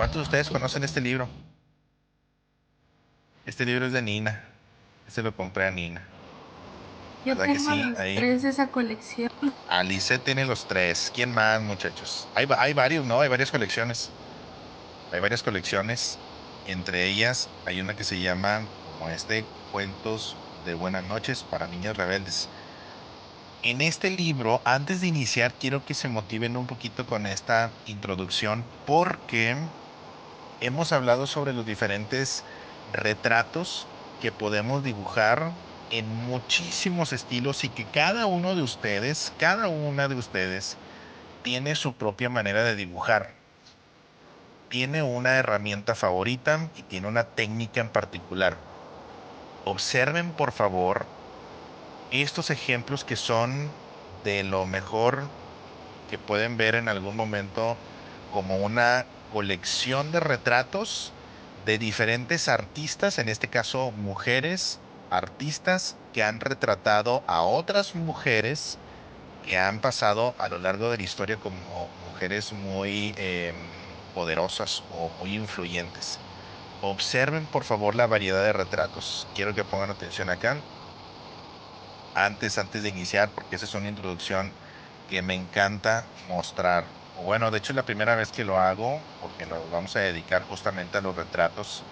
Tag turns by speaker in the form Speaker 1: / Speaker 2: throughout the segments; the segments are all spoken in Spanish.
Speaker 1: ¿Cuántos de ustedes conocen este libro? Este libro es de Nina. Este lo compré a Nina.
Speaker 2: Yo
Speaker 1: ¿Verdad que
Speaker 2: tengo
Speaker 1: sí?
Speaker 2: los
Speaker 1: Ahí.
Speaker 2: tres de esa colección.
Speaker 1: Alice tiene los tres. ¿Quién más, muchachos? Hay varios, ¿no? Hay varias colecciones. Hay varias colecciones. Entre ellas hay una que se llama, como Cuentos de Buenas noches para niños rebeldes. En este libro, antes de iniciar, quiero que se motiven un poquito con esta introducción porque hemos hablado sobre los diferentes retratos que podemos dibujar en muchísimos estilos y que cada uno de ustedes, cada una de ustedes, tiene su propia manera de dibujar. Tiene una herramienta favorita y tiene una técnica en particular. Observen, por favor, estos ejemplos que son de lo mejor que pueden ver en algún momento como una colección de retratos de diferentes artistas, en este caso mujeres artistas que han retratado a otras mujeres que han pasado a lo largo de la historia como mujeres muy poderosas o muy influyentes. Observen por favor la variedad de retratos. Quiero que pongan atención acá antes de iniciar, porque esa es una introducción que me encanta mostrar. O bueno, de hecho es la primera vez que lo hago, porque nos vamos a dedicar justamente a los retratos.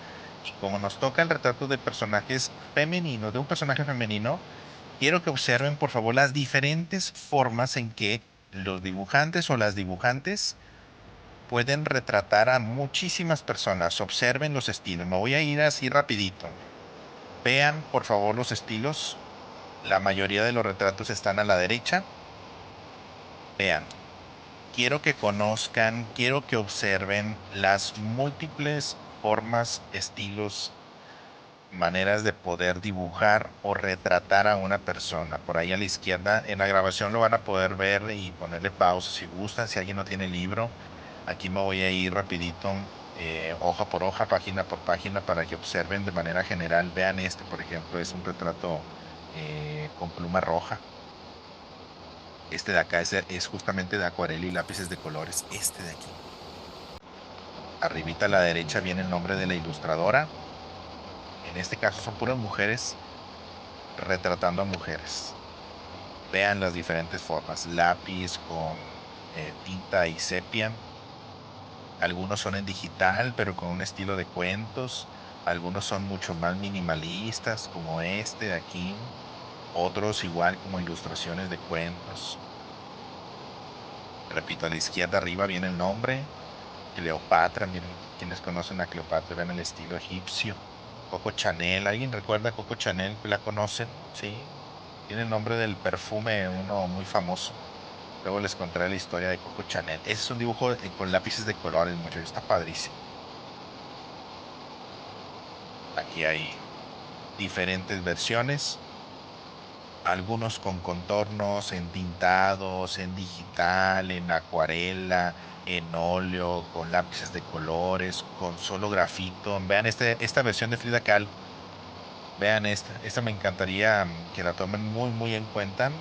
Speaker 1: Y como nos toca el retrato de personajes femeninos, de un personaje femenino, quiero que observen por favor las diferentes formas en que los dibujantes o las dibujantes pueden retratar a muchísimas personas. Observen los estilos. Me voy a ir así rapidito. Vean por favor los estilos. La mayoría de los retratos están a la derecha. Vean, quiero que conozcan, quiero que observen las múltiples formas, estilos, maneras de poder dibujar o retratar a una persona. Por ahí a la izquierda, en la grabación lo van a poder ver y ponerle pausa si gustan, si alguien no tiene libro. Aquí me voy a ir rapidito, hoja por hoja, página por página, para que observen de manera general. Vean por ejemplo, es un retrato con pluma roja. Este de acá es justamente de acuarela y lápices de colores. Este de aquí. Arribita a la derecha viene el nombre de la ilustradora. En este caso son puras mujeres retratando a mujeres. Vean las diferentes formas. Lápiz con tinta y sepia. Algunos son en digital, pero con un estilo de cuentos. Algunos son mucho más minimalistas, como este de aquí. Otros igual como ilustraciones de cuentos. Repito, a la izquierda arriba viene el nombre. Cleopatra, miren, quienes conocen a Cleopatra, ven el estilo egipcio. Coco Chanel, ¿alguien recuerda a Coco Chanel? ¿La conocen? Sí. Tiene el nombre del perfume, uno muy famoso. Luego les contaré la historia de Coco Chanel. Ese es un dibujo con lápices de colores, muchachos. Está padrísimo. Aquí hay diferentes versiones. Algunos con contornos, en tintados, en digital, en acuarela, en óleo, con lápices de colores, con solo grafito. Vean esta versión de Frida Kahlo. Vean esta me encantaría que la tomen muy, muy en cuenta.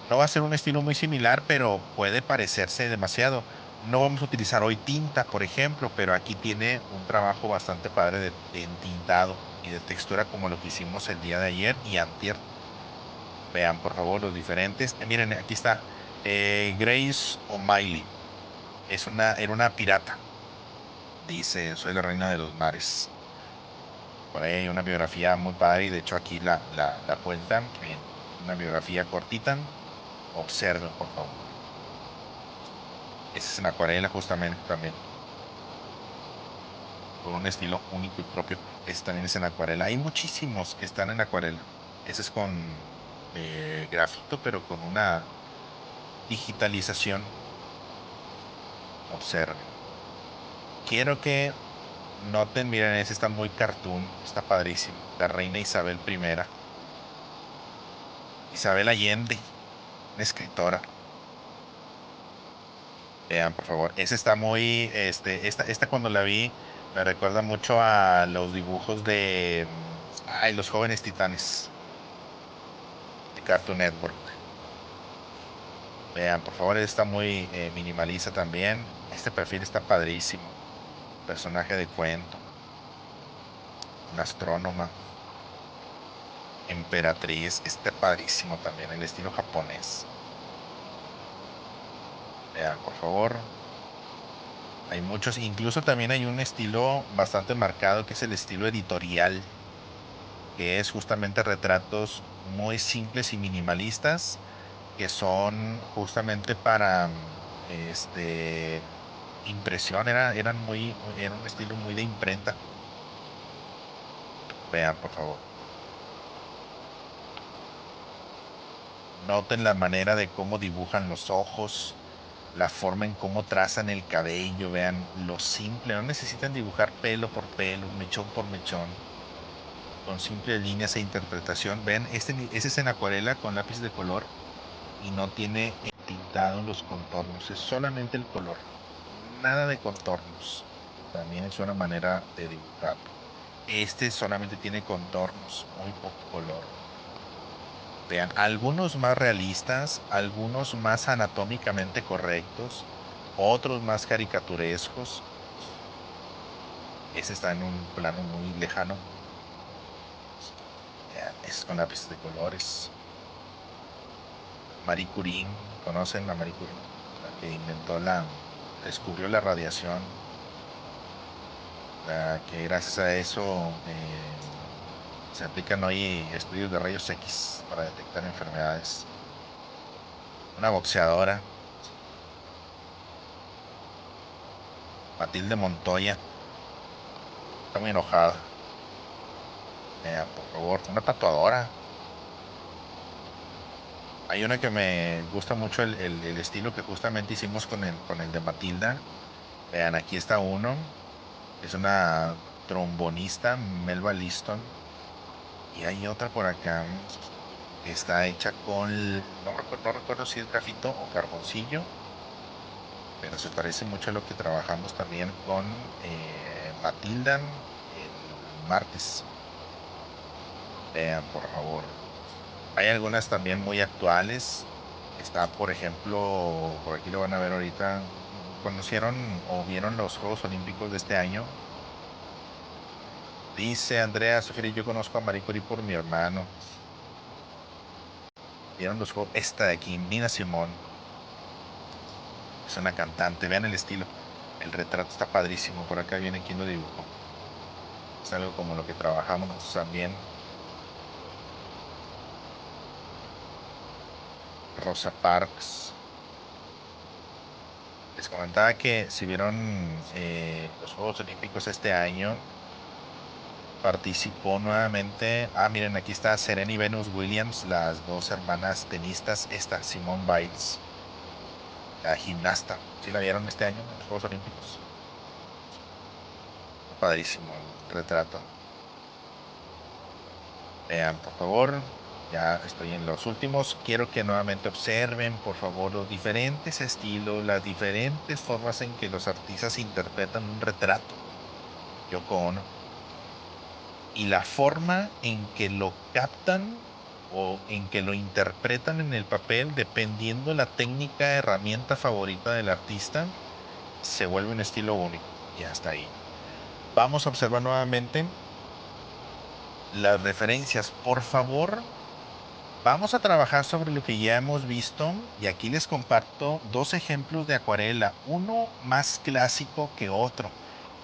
Speaker 1: No va a ser un estilo muy similar, pero puede parecerse demasiado. No vamos a utilizar hoy tinta, por ejemplo, pero aquí tiene un trabajo bastante padre de entintado y de textura como lo que hicimos el día de ayer y antier. Vean, por favor, los diferentes. Miren, aquí está. Grace O'Malley. Era una pirata. Dice, soy la reina de los mares. Por ahí hay una biografía muy padre y de hecho aquí la cuentan en una biografía cortita. Observen, por favor. Ese es en acuarela justamente también. Con un estilo único y propio. Este también es en acuarela. Hay muchísimos que están en acuarela. Ese es con grafito, pero con una digitalización. Observen. Quiero que noten, miren, ese está muy cartoon, está padrísimo. La reina Isabel I, Isabel Allende, una escritora. Vean, por favor. Ese está muy, esta cuando la vi me recuerda mucho a los dibujos de, ay, los jóvenes titanes de Cartoon Network. Vean, por favor, está muy minimalista también. Este perfil está padrísimo. personaje de cuento, una astrónoma, emperatriz, padrísimo también, el estilo japonés. Vean, por favor. Hay muchos, incluso también hay un estilo bastante marcado que es el estilo editorial, que es justamente retratos muy simples y minimalistas, que son justamente para impresión, era un estilo muy de imprenta. Vean, por favor. Noten la manera de cómo dibujan los ojos, la forma en cómo trazan el cabello, vean lo simple, no necesitan dibujar pelo por pelo, mechón por mechón, con simples líneas e interpretación. Vean, ese es en acuarela con lápiz de color y no tiene tintado en los contornos, es solamente el color, nada de contornos. También es una manera de dibujar. Este solamente tiene contornos, muy poco color. Vean, algunos más realistas, algunos más anatómicamente correctos, otros más caricaturescos. Ese está en un plano muy lejano. Vean, es con lápices de colores. Marie Curie, ¿conocen a Marie Curie? La que descubrió la radiación, la que gracias a eso se aplican hoy estudios de rayos X para detectar enfermedades. Una boxeadora, Matilde Montoya, está muy enojada. Por favor, una tatuadora. Hay una que me gusta mucho el estilo que justamente hicimos con el de Matilda. Vean, aquí está uno. Es una trombonista, Melba Liston. Y hay otra por acá que está hecha con, no recuerdo si es grafito o carboncillo, pero se parece mucho a lo que trabajamos también con Matilda el martes. Vean, por favor. Hay algunas también muy actuales. Está, por ejemplo, por aquí lo van a ver ahorita. ¿Conocieron o vieron los Juegos Olímpicos de este año? Dice Andrea Sofía, yo conozco a Marie Curie por mi hermano. ¿Vieron los Juegos? Esta de aquí, Nina Simone. Es una cantante. Vean el estilo. El retrato está padrísimo. Por acá viene quien lo dibujó. Es algo como lo que trabajamos nosotros también. Rosa Parks. Les comentaba que si vieron los Juegos Olímpicos este año, participó nuevamente. Ah, miren, aquí está Serena y Venus Williams, las dos hermanas tenistas. Esta, Simone Biles, la gimnasta. ¿Sí la vieron este año en los Juegos Olímpicos? Padrísimo el retrato. Vean, por favor. Ya estoy en los últimos. Quiero que nuevamente observen, por favor, los diferentes estilos, las diferentes formas en que los artistas interpretan un retrato. Yoko Ono. Y la forma en que lo captan o en que lo interpretan en el papel, dependiendo la técnica, herramienta favorita del artista, se vuelve un estilo único. Y hasta ahí. Vamos a observar nuevamente las referencias. Por favor, vamos a trabajar sobre lo que ya hemos visto y aquí les comparto dos ejemplos de acuarela, uno más clásico que otro.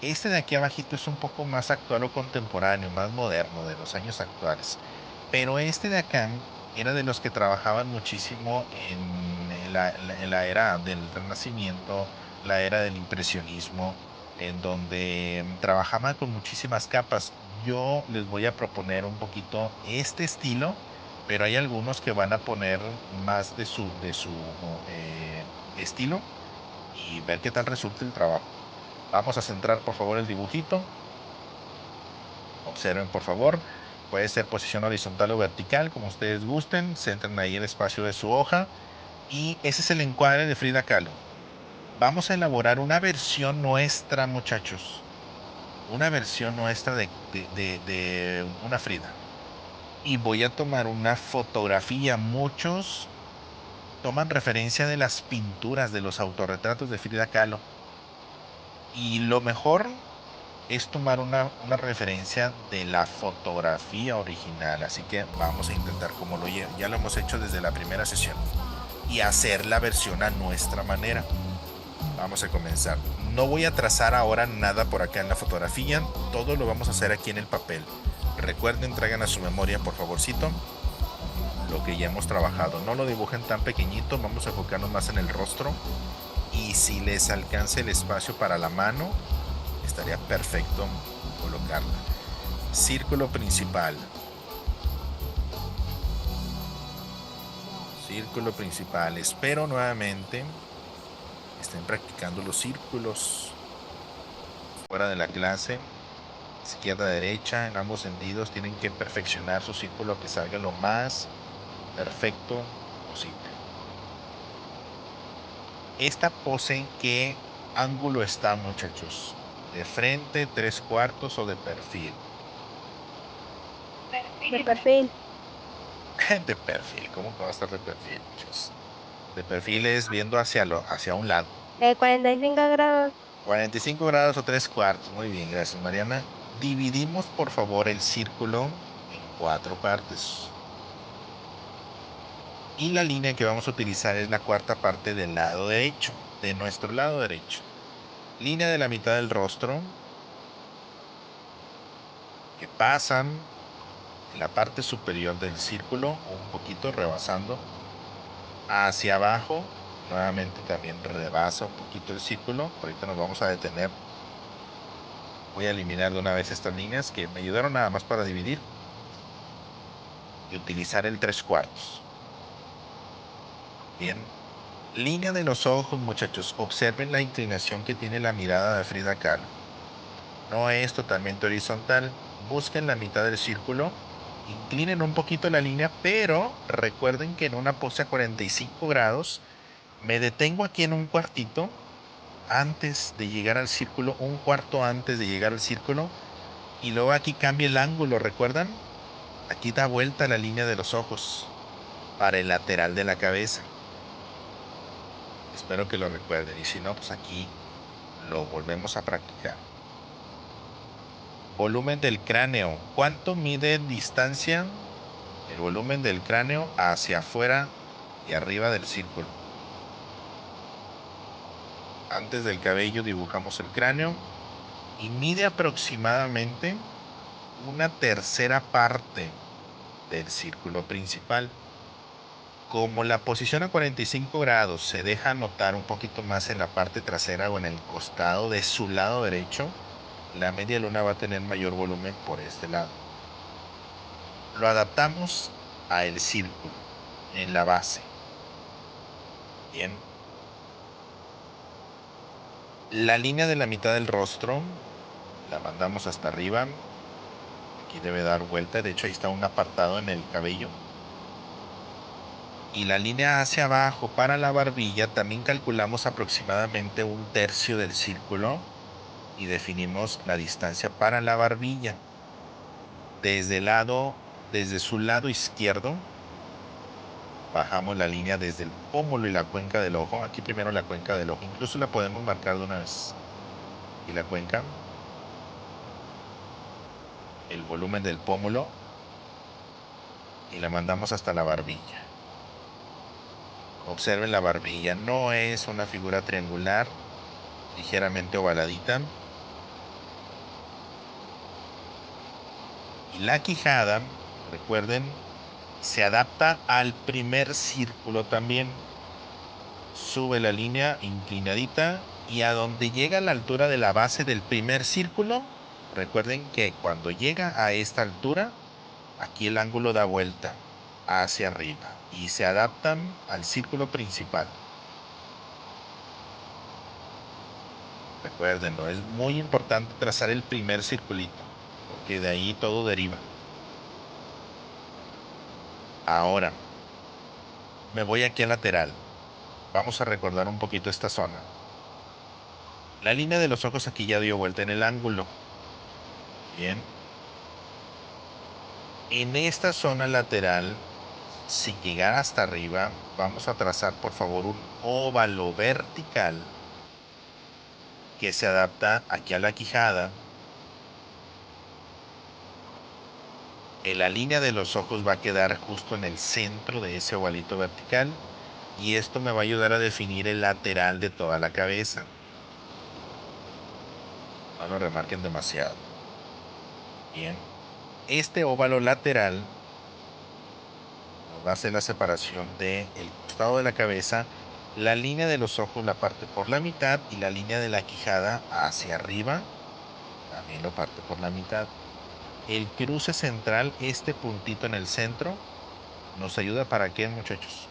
Speaker 1: Este de aquí abajito es un poco más actual o contemporáneo, más moderno, de los años actuales. Pero este de acá era de los que trabajaban muchísimo en la era del Renacimiento, la era del impresionismo, en donde trabajaban con muchísimas capas. Yo les voy a proponer un poquito este estilo, pero hay algunos que van a poner más de su estilo y ver qué tal resulta el trabajo. Vamos a centrar por favor el dibujito. Observen por favor. Puede ser posición horizontal o vertical, como ustedes gusten. Centren ahí el espacio de su hoja. Y ese es el encuadre de Frida Kahlo. Vamos a elaborar una versión nuestra, muchachos. Una versión nuestra de una Frida. Y voy a tomar una fotografía. Muchos toman referencia de las pinturas, de los autorretratos de Frida Kahlo. Y lo mejor es tomar una referencia de la fotografía original. Así que vamos a intentar, como ya lo hemos hecho desde la primera sesión, y hacer la versión a nuestra manera. Vamos a comenzar. No voy a trazar ahora nada por acá en la fotografía, todo lo vamos a hacer aquí en el papel. Recuerden, traigan a su memoria, por favorcito, lo que ya hemos trabajado. No lo dibujen tan pequeñito, vamos a enfocarnos más en el rostro. Y si les alcanza el espacio para la mano, estaría perfecto colocarla. Círculo principal. Círculo principal. Espero nuevamente estén practicando los círculos fuera de la clase. Izquierda, derecha, en ambos sentidos. Tienen que perfeccionar su círculo, que salga lo más perfecto posible. Esta pose, ¿en qué ángulo está, muchachos? ¿De frente, 3/4 o de perfil?
Speaker 3: De perfil.
Speaker 1: De perfil. ¿Cómo que va a estar de perfil, muchachos? De perfil es viendo hacia un lado.
Speaker 3: 45 grados.
Speaker 1: 45 grados o 3/4. Muy bien, gracias, Mariana. Dividimos, por favor, el círculo en 4 partes. Y la línea que vamos a utilizar es la cuarta parte del lado derecho, de nuestro lado derecho. Línea de la mitad del rostro, que pasan en la parte superior del círculo, un poquito rebasando hacia abajo. Nuevamente también rebasa un poquito el círculo. Ahorita nos vamos a detener. Voy a eliminar de una vez estas líneas que me ayudaron nada más para dividir y utilizar el 3/4. Bien. Línea de los ojos, muchachos. Observen la inclinación que tiene la mirada de Frida Kahlo. No es totalmente horizontal. Busquen la mitad del círculo. Inclinen un poquito la línea, pero recuerden que en una pose a 45 grados me detengo aquí en un cuartito antes de llegar al círculo, un cuarto antes de llegar al círculo, y luego aquí cambia el ángulo, ¿recuerdan? Aquí da vuelta la línea de los ojos para el lateral de la cabeza. Espero que lo recuerden, y si no, pues aquí lo volvemos a practicar. Volumen del cráneo. ¿Cuánto mide en distancia el volumen del cráneo hacia afuera y arriba del círculo? Antes del cabello dibujamos el cráneo y mide aproximadamente una tercera parte del círculo principal. Como la posición a 45 grados se deja notar un poquito más en la parte trasera o en el costado de su lado derecho, la media luna va a tener mayor volumen por este lado. Lo adaptamos a el círculo en la base. Bien. La línea de la mitad del rostro la mandamos hasta arriba. Aquí debe dar vuelta. De hecho, ahí está un apartado en el cabello. Y la línea hacia abajo para la barbilla también calculamos aproximadamente un tercio del círculo y definimos la distancia para la barbilla. Desde su lado izquierdo, bajamos la línea desde el pómulo y la cuenca del ojo. Aquí primero la cuenca del ojo. Incluso la podemos marcar de una vez. Y la cuenca. El volumen del pómulo. Y la mandamos hasta la barbilla. Observen la barbilla. No es una figura triangular. Ligeramente ovaladita. Y la quijada, recuerden, se adapta al primer círculo también. Sube la línea inclinadita y a donde llega a la altura de la base del primer círculo, recuerden que cuando llega a esta altura, aquí el ángulo da vuelta hacia arriba y se adaptan al círculo principal. Recuérdenlo, es muy importante trazar el primer circulito, porque de ahí todo deriva. Ahora, me voy aquí al lateral. Vamos a recordar un poquito esta zona. La línea de los ojos aquí ya dio vuelta en el ángulo. Bien. En esta zona lateral, sin llegar hasta arriba, vamos a trazar por favor un óvalo vertical que se adapta aquí a la quijada La línea de los ojos va a quedar justo en el centro de ese ovalito vertical y esto me va a ayudar a definir el lateral de toda la cabeza. No lo remarquen demasiado. Bien. Este óvalo lateral va a ser la separación del costado de la cabeza, la línea de los ojos la parte por la mitad y la línea de la quijada hacia arriba también lo parte por la mitad. El cruce central, este puntito en el centro, nos ayuda para qué, muchachos.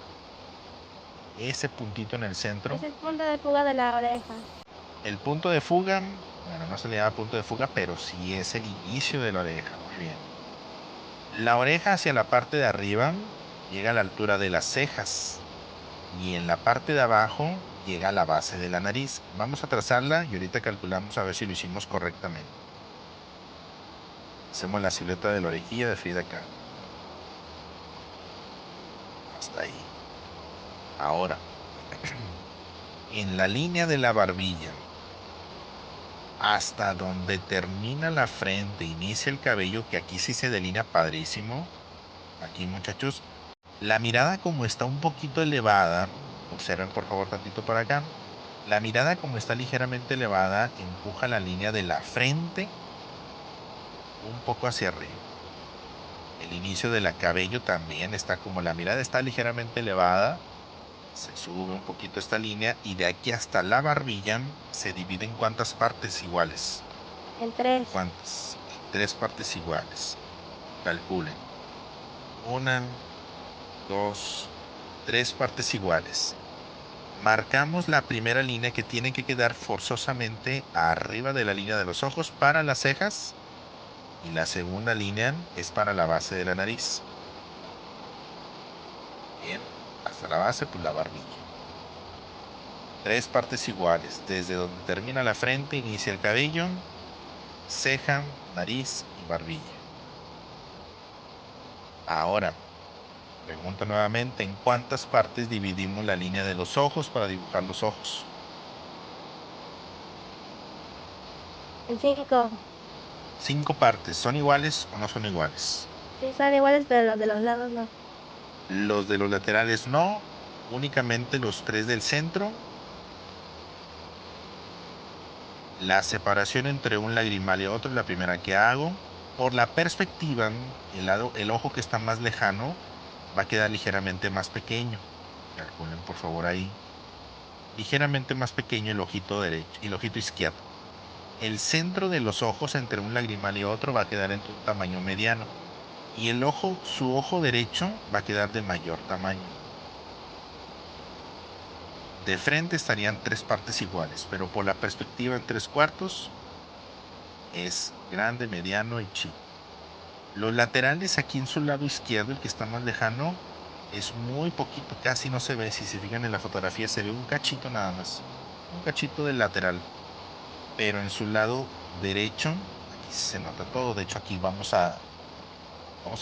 Speaker 1: Ese puntito en el centro,
Speaker 3: Es el punto de fuga de la oreja.
Speaker 1: el punto de fuga, bueno, no se le llama punto de fuga, pero sí es el inicio de la oreja. Muy bien. La oreja hacia la parte de arriba llega a la altura de las cejas y en la parte de abajo llega a la base de la nariz. Vamos a trazarla y ahorita calculamos a ver si lo hicimos correctamente. Hacemos la silueta de la orejilla de Frida Kahlo. Hasta ahí. Ahora, en la línea de la barbilla, hasta donde termina la frente, inicia el cabello, que aquí sí se delinea padrísimo. Aquí, muchachos, la mirada como está un poquito elevada, observen por favor tantito para acá. La mirada como está ligeramente elevada empuja la línea de la frente un poco hacia arriba. El inicio del cabello también está como la mirada está ligeramente elevada, se sube un poquito esta línea y de aquí hasta la barbilla se divide en cuántas partes iguales.
Speaker 3: En 3.
Speaker 1: ¿Cuántas? En 3 partes iguales. Calculen. 1, 2, 3 partes iguales. Marcamos la primera línea que tiene que quedar forzosamente arriba de la línea de los ojos para las cejas y la segunda línea es para la base de la nariz. Bien, hasta la base pues la barbilla. 3 partes iguales, desde donde termina la frente inicia el cabello, ceja, nariz y barbilla. Ahora, pregunto nuevamente, ¿en cuántas partes dividimos la línea de los ojos para dibujar los ojos?
Speaker 3: En 5.
Speaker 1: 5 partes, ¿son iguales o no son iguales?
Speaker 3: Sí, son iguales, pero los de los lados no.
Speaker 1: Los de los laterales no, únicamente los 3 del centro. La separación entre un lagrimal y otro es la primera que hago. Por la perspectiva, el ojo que está más lejano va a quedar ligeramente más pequeño. Calculen por favor ahí. Ligeramente más pequeño el ojito derecho y el ojito izquierdo. El centro de los ojos entre un lagrimal y otro va a quedar en un tamaño mediano. Y su ojo derecho va a quedar de mayor tamaño. De frente estarían 3 partes iguales, pero por la perspectiva en 3/4 es grande, mediano y chico. Los laterales aquí en su lado izquierdo, el que está más lejano, es muy poquito, casi no se ve. Si se fijan en la fotografía se ve un cachito nada más, un cachito del lateral, pero en su lado derecho aquí se nota todo. De hecho aquí vamos a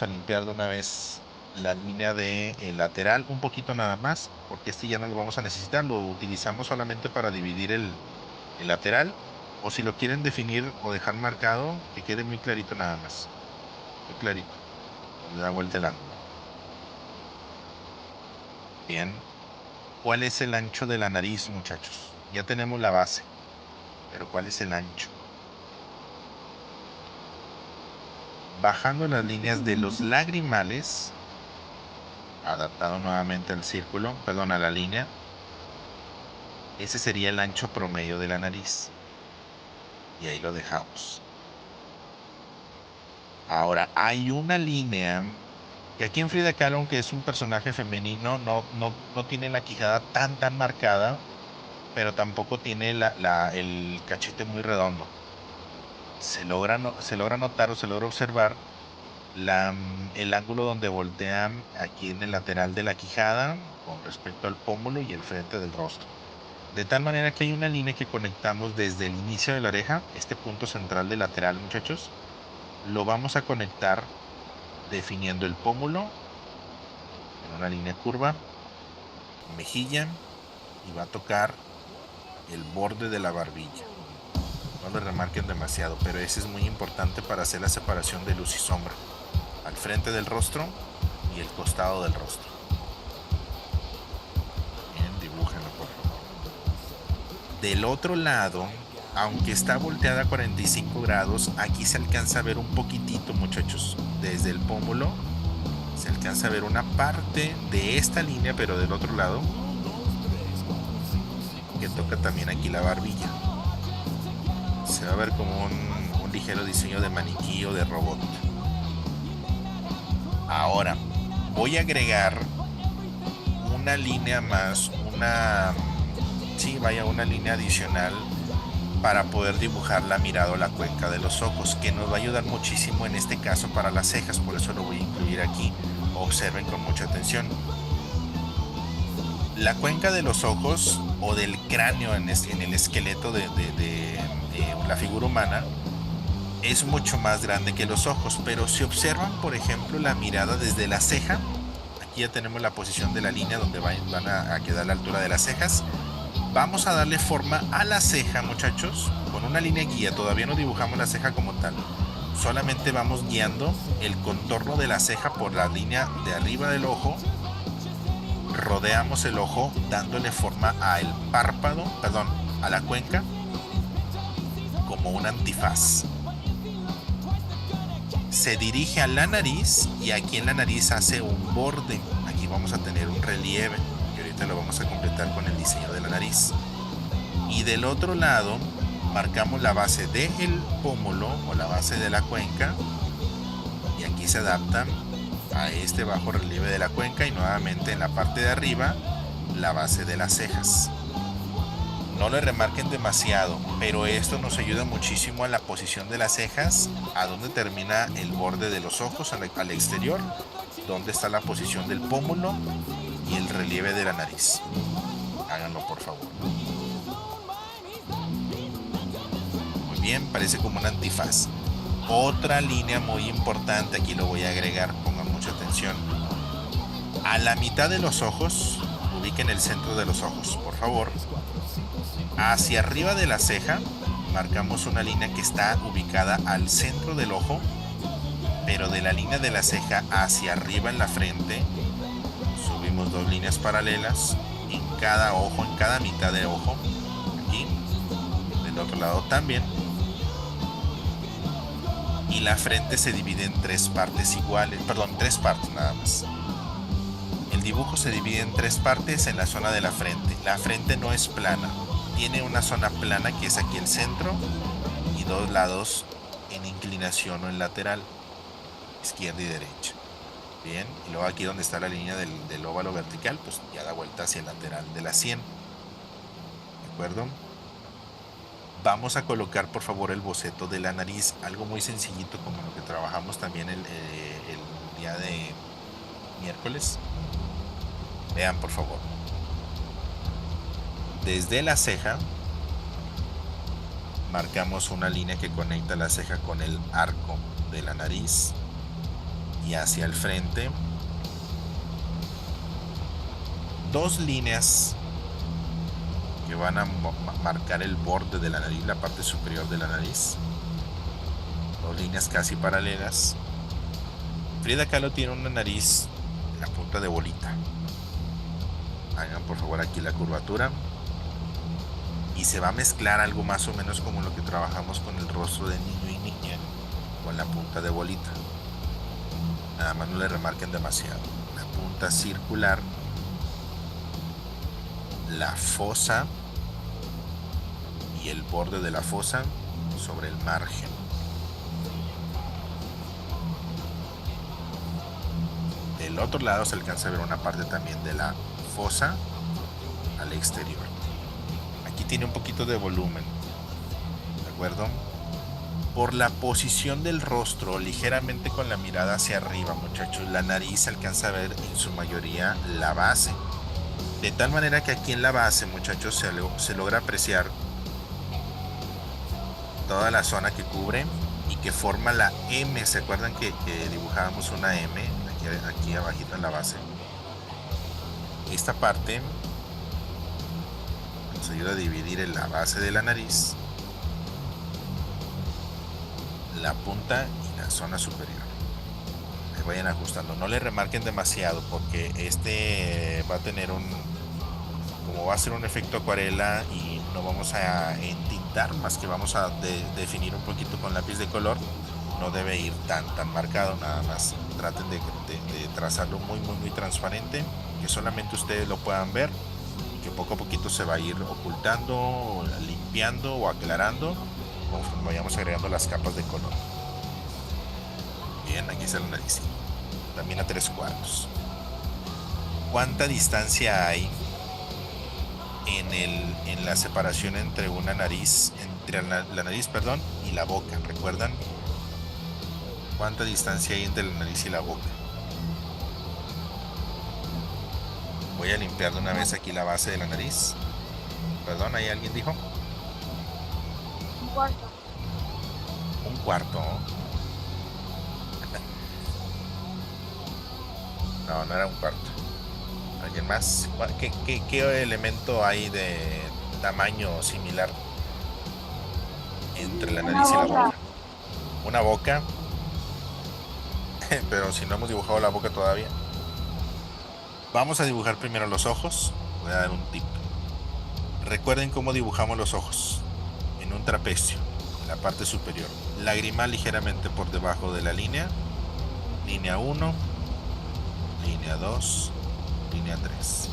Speaker 1: limpiar de una vez la línea de el lateral un poquito nada más, porque este ya no lo vamos a necesitar, lo utilizamos solamente para dividir el lateral, o si lo quieren definir o dejar marcado, que quede muy clarito nada más, muy clarito, le da vuelta el ángulo. Bien, ¿cuál es el ancho de la nariz, muchachos? Ya tenemos la base, pero ¿cuál es el ancho? Bajando las líneas de los lagrimales, adaptado nuevamente al círculo, perdón, a la línea, ese sería el ancho promedio de la nariz. Y ahí lo dejamos. Ahora, hay una línea que aquí en Frida Kahlo, aunque es un personaje femenino, no tiene la quijada tan marcada, pero tampoco tiene el cachete muy redondo. Se logra notar o se logra observar el ángulo donde voltean aquí en el lateral de la quijada con respecto al pómulo y el frente del rostro. De tal manera que hay una línea que conectamos desde el inicio de la oreja, este punto central del lateral, muchachos, lo vamos a conectar definiendo el pómulo en una línea curva, mejilla, y va a tocar el borde de la barbilla. No lo remarquen demasiado, pero ese es muy importante para hacer la separación de luz y sombra. al frente del rostro y el costado del rostro. Bien, dibújenlo por favor. Del otro lado, aunque está volteada a 45 grados, aquí se alcanza a ver un poquitito, muchachos, desde el pómulo. Se alcanza a ver una parte de esta línea, pero del otro lado, que toca también aquí la barbilla. Se va a ver como un ligero diseño de maniquí o de robot. Ahora, voy a agregar una línea más, una línea adicional para poder dibujar la mirada o la cuenca de los ojos, que nos va a ayudar muchísimo en este caso para las cejas, por eso lo voy a incluir aquí. Observen con mucha atención. La cuenca de los ojos o del cráneo en el esqueleto de la figura humana es mucho más grande que los ojos, pero si observan, por ejemplo, la mirada desde la ceja, aquí ya tenemos la posición de la línea donde van a quedar la altura de las cejas. Vamos a darle forma a la ceja, muchachos, con una línea guía. Todavía no dibujamos la ceja como tal, solamente vamos guiando el contorno de la ceja por la línea de arriba del ojo. Rodeamos el ojo dándole forma al párpado, perdón, a la cuenca, como un antifaz. Se dirige a la nariz y aquí en la nariz hace un borde. Aquí vamos a tener un relieve y ahorita lo vamos a completar con el diseño de la nariz. Y del otro lado marcamos la base del pómulo o la base de la cuenca y aquí se adaptan a este bajo relieve de la cuenca y nuevamente en la parte de arriba la base de las cejas. No le remarquen demasiado, pero esto nos ayuda muchísimo a la posición de las cejas, a donde termina el borde de los ojos al exterior, donde está la posición del pómulo y el relieve de la nariz. Háganlo por favor. Muy bien, parece como un antifaz. Otra línea muy importante, aquí lo voy a agregar, pongan mucha atención. A la mitad de los ojos, ubiquen el centro de los ojos, por favor. Hacia arriba de la ceja, marcamos una línea que está ubicada al centro del ojo, pero de la línea de la ceja hacia arriba en la frente, subimos 2 líneas paralelas en cada ojo, en cada mitad de ojo, aquí, del otro lado también. Y la frente se divide en 3 partes iguales, perdón, 3 partes nada más. El dibujo se divide en 3 partes en la zona de la frente. La frente no es plana, tiene una zona plana que es aquí el centro y 2 lados en inclinación o en lateral, izquierda y derecha. Bien, y luego aquí donde está la línea del óvalo vertical, pues ya da vuelta hacia el lateral de la sien. ¿De acuerdo? Vamos a colocar por favor el boceto de la nariz, algo muy sencillito como lo que trabajamos también el día de miércoles. Vean por favor. Desde la ceja marcamos una línea que conecta la ceja con el arco de la nariz y hacia el frente 2 líneas que van a marcar el borde de la nariz, la parte superior de la nariz. 2 líneas casi paralelas. Frida Kahlo tiene una nariz en la punta de bolita. Hagan por favor aquí la curvatura. Y se va a mezclar algo más o menos como lo que trabajamos con el rostro de niño y niña, con la punta de bolita. Nada más no le remarquen demasiado. La punta circular, la fosa y el borde de la fosa sobre el margen. Del otro lado se alcanza a ver una parte también de la fosa al exterior. Aquí tiene un poquito de volumen, ¿de acuerdo? Por la posición del rostro, ligeramente con la mirada hacia arriba, muchachos, la nariz se alcanza a ver en su mayoría la base. De tal manera que aquí en la base, muchachos, se logra apreciar toda la zona que cubre y que forma la M. ¿Se acuerdan que dibujábamos una M aquí abajito en la base? Esta parte nos ayuda a dividir en la base de la nariz, la punta y la zona superior. le vayan ajustando. No le remarquen demasiado porque este va a tener como va a ser un efecto acuarela y no vamos a entintar, más que vamos a definir un poquito con lápiz de color. No debe ir tan marcado, nada más traten de trazarlo muy transparente, que solamente ustedes lo puedan ver y que poco a poquito se va a ir ocultando, limpiando o aclarando conforme vayamos agregando las capas de color. Bien, aquí está la nariz, también a 3/4. ¿Cuánta distancia hay en la separación entre una nariz, entre la nariz, perdón, y la boca? ¿Recuerdan? ¿Cuánta distancia hay entre la nariz y la boca? Voy a limpiar de una vez aquí la base de la nariz. Perdón, ¿ahí alguien dijo?
Speaker 3: 1/4.
Speaker 1: 1/4. No, no era 1/4. ¿Alguien más? ¿Qué elemento hay de tamaño similar entre la nariz y la boca? Una boca. Pero si no hemos dibujado la boca todavía. Vamos a dibujar primero los ojos. Voy a dar un tip. Recuerden cómo dibujamos los ojos. En un trapecio, en la parte superior. Lagrimal ligeramente por debajo de la línea. Línea 1. Línea 2. Línea 3.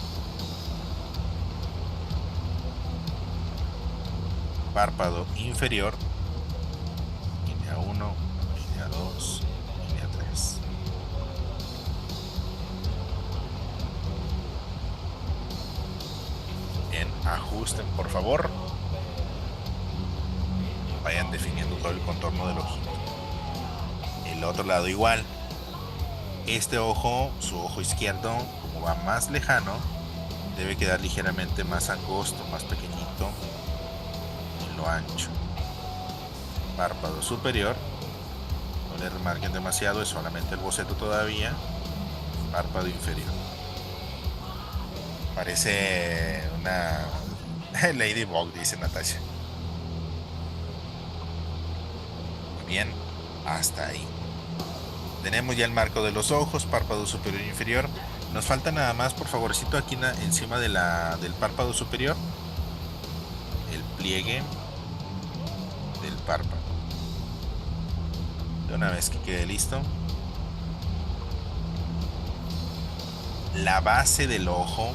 Speaker 1: Párpado inferior. Línea 1. Línea 2. Línea 3. Bien, ajusten por favor. Vayan definiendo todo el contorno del ojito. El otro lado igual. Este ojo, su ojo izquierdo, como va más lejano, debe quedar ligeramente más angosto, más pequeñito en lo ancho. Párpado superior. No le remarquen demasiado, es solamente el boceto todavía. Párpado inferior. Parece una Ladybug, dice Natasha. Bien, hasta ahí. Tenemos ya el marco de los ojos, párpado superior e inferior. Nos falta nada más, por favorcito, aquí encima del párpado superior, el pliegue del párpado. De una vez que quede listo, la base del ojo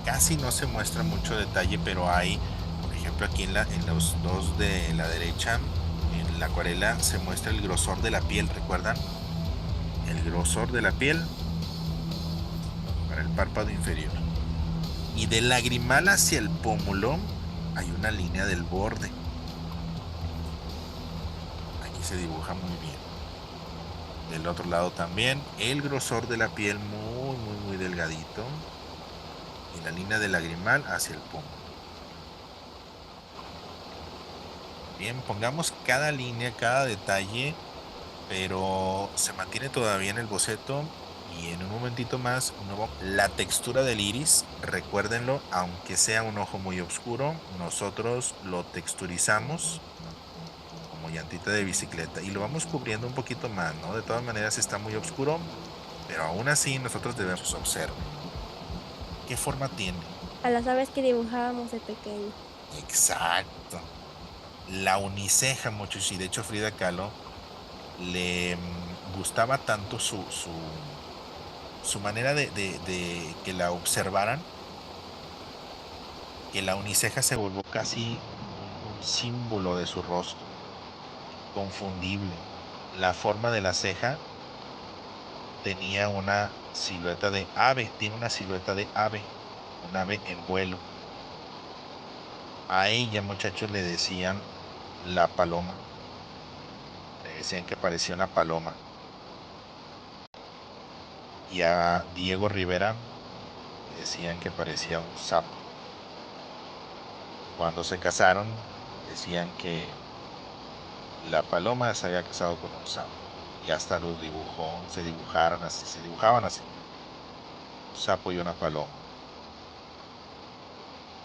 Speaker 1: casi no se muestra mucho detalle, pero hay, por ejemplo, aquí en los dos de la derecha, en la acuarela se muestra el grosor de la piel, ¿recuerdan? El grosor de la piel para el párpado inferior. Y del lagrimal hacia el pómulo hay una línea del borde. Aquí se dibuja muy bien. Del otro lado también el grosor de la piel muy delgadito. Y la línea del lagrimal hacia el pómulo. Bien, pongamos cada línea, cada detalle, pero se mantiene todavía en el boceto. Y en un momentito más, la textura del iris, recuérdenlo, aunque sea un ojo muy oscuro, nosotros lo texturizamos como llantita de bicicleta y lo vamos cubriendo un poquito más, ¿no? De todas maneras está muy oscuro, pero aún así nosotros debemos observar qué forma tiene.
Speaker 3: A las aves que dibujábamos de pequeño.
Speaker 1: Exacto. La uniceja, muchos, y de hecho Frida Kahlo le gustaba tanto su manera de que la observaran, que la uniceja se volvió casi un símbolo de su rostro, confundible. La forma de la ceja tenía una silueta de ave, tiene una silueta de ave, un ave en vuelo. A ella, muchachos, le decían la paloma, le decían que parecía una paloma. Y a Diego Rivera decían que parecía un sapo. Cuando se casaron, decían que la paloma se había casado con un sapo. Y hasta los dibujó, se dibujaban así. Un sapo y una paloma.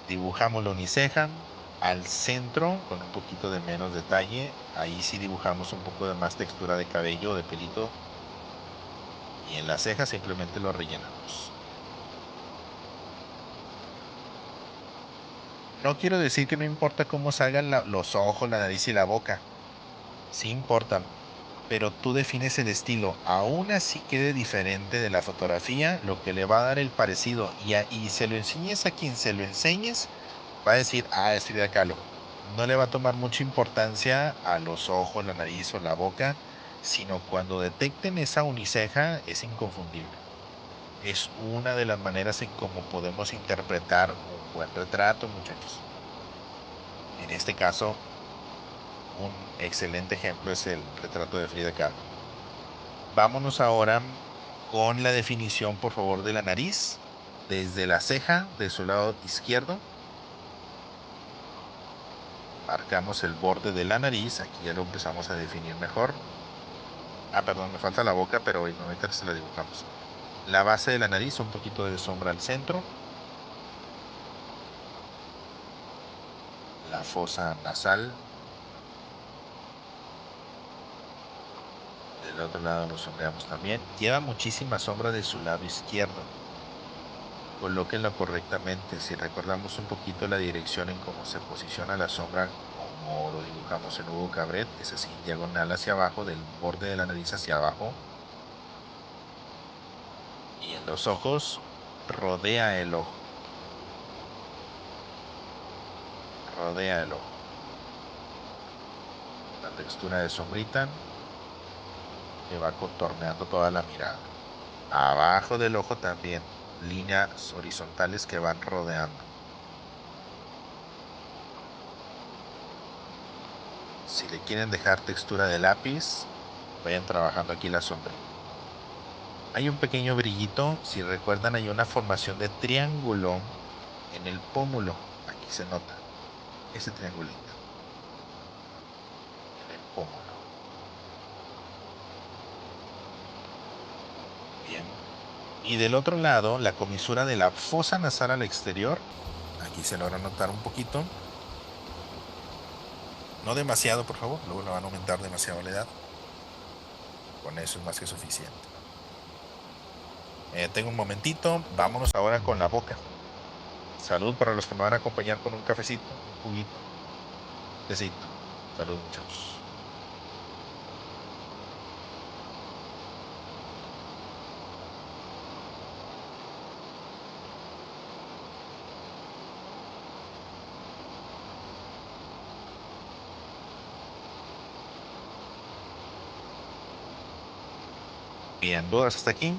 Speaker 1: Dibujamos la uniceja al centro con un poquito de menos detalle. Ahí sí dibujamos un poco de más textura de cabello, de pelito. Y en la ceja simplemente lo rellenamos. No quiero decir que no importa cómo salgan los ojos, la nariz y la boca. Sí importan, pero tú defines el estilo. Aún así quede diferente de la fotografía, lo que le va a dar el parecido. Y se lo enseñes a quien se lo enseñes, va a decir, ah, es Frida Kahlo. No le va a tomar mucha importancia a los ojos, la nariz o la boca, sino cuando detecten esa uniceja es inconfundible. Es una de las maneras en cómo podemos interpretar un buen retrato, muchachos. En este caso, un excelente ejemplo es el retrato de Frida Kahlo. Vámonos ahora con la definición, por favor, de la nariz. Desde la ceja de su lado izquierdo. Marcamos el borde de la nariz. Aquí ya lo empezamos a definir mejor. Ah, perdón, me falta la boca, pero ahorita se la dibujamos. La base de la nariz, un poquito de sombra al centro. La fosa nasal. Del otro lado lo sombreamos también. Lleva muchísima sombra de su lado izquierdo. Colóquenlo correctamente. Si recordamos un poquito la dirección en cómo se posiciona la sombra, como lo dibujamos en Hugo Cabret, es así, diagonal hacia abajo, del borde de la nariz hacia abajo. Y en los ojos, rodea el ojo. Rodea el ojo. La textura de sombrita que va contorneando toda la mirada. Abajo del ojo también, líneas horizontales que van rodeando. Si le quieren dejar textura de lápiz, vayan trabajando aquí la sombra. Hay un pequeño brillito, si recuerdan hay una formación de triángulo en el pómulo. Aquí se nota ese triangulito en el pómulo. Bien. Y del otro lado, la comisura de la fosa nasal al exterior. Aquí se logra notar un poquito. No demasiado, por favor. Luego le van a aumentar demasiado la edad. Con eso es más que suficiente. Tengo un momentito. Vámonos ahora con la boca. Salud para los que me van a acompañar con un cafecito, un juguito, un tecito. Salud, muchachos. Bien, ¿dudas hasta aquí?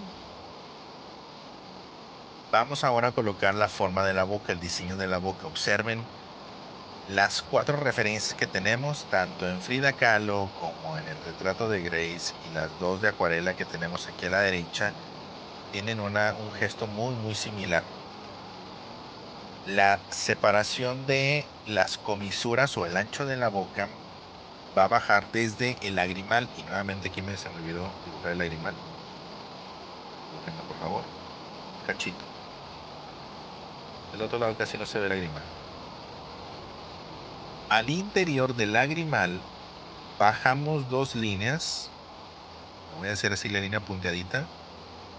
Speaker 1: Vamos ahora a colocar la forma de la boca, el diseño de la boca. Observen las 4 referencias que tenemos, tanto en Frida Kahlo como en el retrato de Grace, y las 2 de acuarela que tenemos aquí a la derecha, tienen un gesto muy similar. La separación de las comisuras o el ancho de la boca va a bajar desde el lagrimal, y nuevamente aquí se me olvidó dibujar el lagrimal. Dibujenlo, por favor. Cachito. Del otro lado casi no se ve el lagrimal. Al interior del lagrimal bajamos 2 líneas. Voy a hacer así la línea punteadita.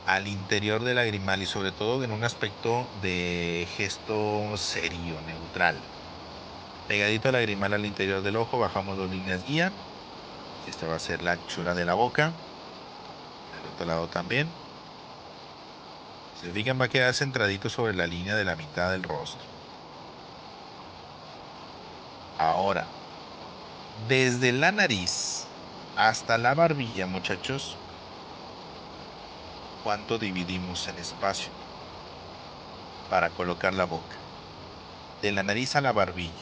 Speaker 1: Al interior del lagrimal, y sobre todo en un aspecto de gesto serio, neutral. Pegadito al lagrimal al interior del ojo bajamos 2 líneas guía. Esta va a ser la anchura de la boca. Del otro lado también. Si se fijan, va a quedar centradito sobre la línea de la mitad del rostro. Ahora, desde la nariz hasta la barbilla, muchachos, ¿cuánto dividimos en espacio para colocar la boca? De la nariz a la barbilla.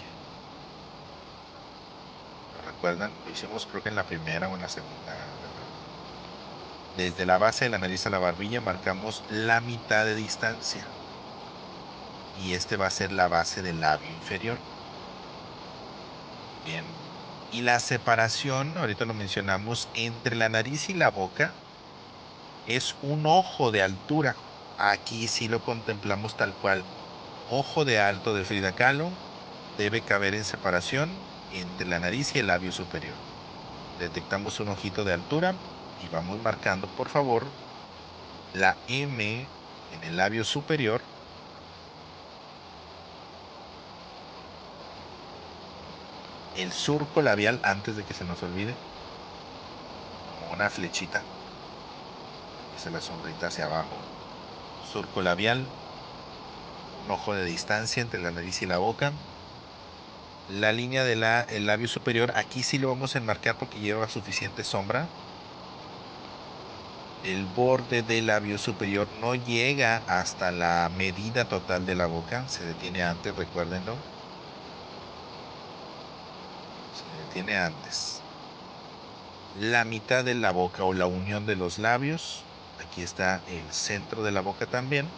Speaker 1: ¿Lo recuerdan? Lo hicimos creo que en la primera o en la segunda. Desde la base de la nariz a la barbilla marcamos la mitad de distancia. Y este va a ser la base del labio inferior. Bien. Y la separación, ahorita lo mencionamos, entre la nariz y la boca es un ojo de altura. Aquí sí lo contemplamos tal cual. Ojo de alto de Frida Kahlo debe caber en separación entre la nariz y el labio superior. Detectamos un ojito de altura y vamos marcando, por favor, la M en el labio superior, el surco labial antes de que se nos olvide, como una flechita, esa es la sombrita hacia abajo, surco labial, un ojo de distancia entre la nariz y la boca, la línea del labio superior, aquí sí lo vamos a enmarcar porque lleva suficiente sombra. El borde del labio superior no llega hasta la medida total de la boca, se detiene antes, recuérdenlo. Se detiene antes. La mitad de la boca o la unión de los labios, aquí está el centro de la boca también.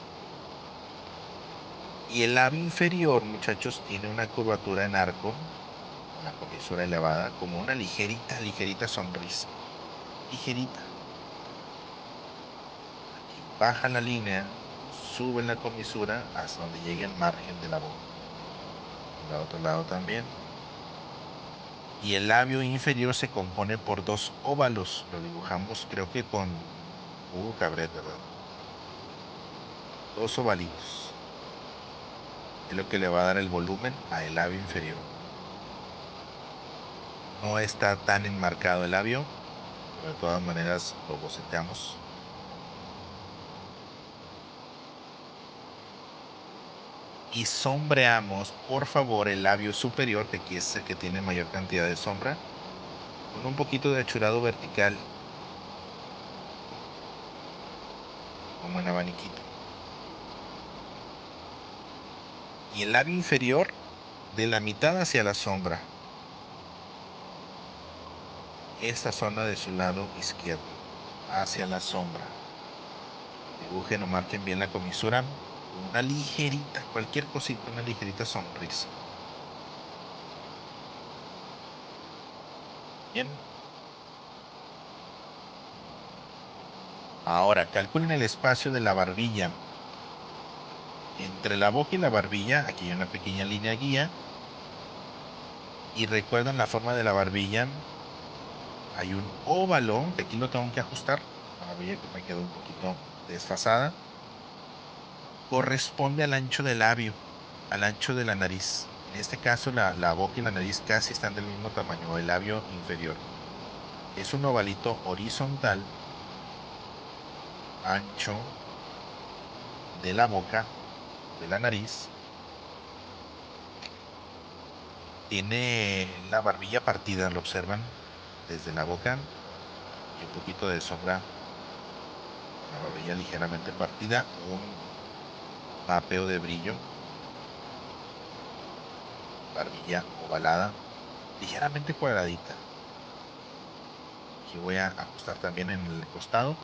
Speaker 1: Y el labio inferior, muchachos, tiene una curvatura en arco, una comisura elevada, como una ligerita sonrisa. Ligerita. Baja la línea, sube la comisura hasta donde llegue el margen de la boca. Del otro lado también. Y el labio inferior se compone por dos óvalos. Lo dibujamos creo que con Hugo Cabret, ¿verdad? Dos ovalitos. Es lo que le va a dar el volumen al labio inferior. No está tan enmarcado el labio, pero de todas maneras lo boceteamos. Y sombreamos, por favor, el labio superior, que aquí es el que tiene mayor cantidad de sombra, con un poquito de achurado vertical, como en abaniquito. Y el labio inferior, de la mitad hacia la sombra, esta zona de su lado izquierdo, hacia la sombra. Dibujen o marquen bien la comisura, una ligerita, cualquier cosita, una ligerita sonrisa. Bien. Ahora, calculen el espacio de la barbilla. Entre la boca y la barbilla, aquí hay una pequeña línea guía. Y recuerdan la forma de la barbilla. Hay un óvalo, que aquí lo tengo que ajustar. La barbilla que me quedó un poquito desfasada. Corresponde al ancho del labio, al ancho de la nariz. En este caso, la boca y la nariz casi están del mismo tamaño, el labio inferior. Es un ovalito horizontal, ancho de la boca, de la nariz. Tiene la barbilla partida, lo observan, desde la boca y un poquito de sombra. La barbilla ligeramente partida, un mapeo de brillo. Barbilla ovalada, ligeramente cuadradita. Aquí voy a ajustar también en el costado.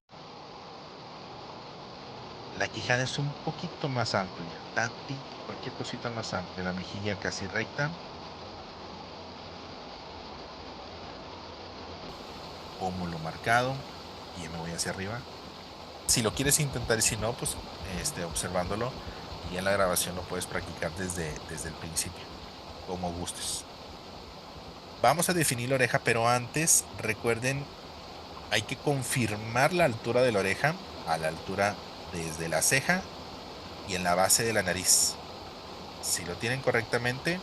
Speaker 1: La quijada es un poquito más amplia, tantito, cualquier cosita más amplia. La mejilla casi recta. Pómulo marcado. Y ya me voy hacia arriba. Si lo quieres intentar y si no, pues observándolo. Y en la grabación lo puedes practicar desde el principio, como gustes. Vamos a definir la oreja, pero antes, recuerden, hay que confirmar la altura de la oreja a la altura desde la ceja y en la base de la nariz. Si lo tienen correctamente,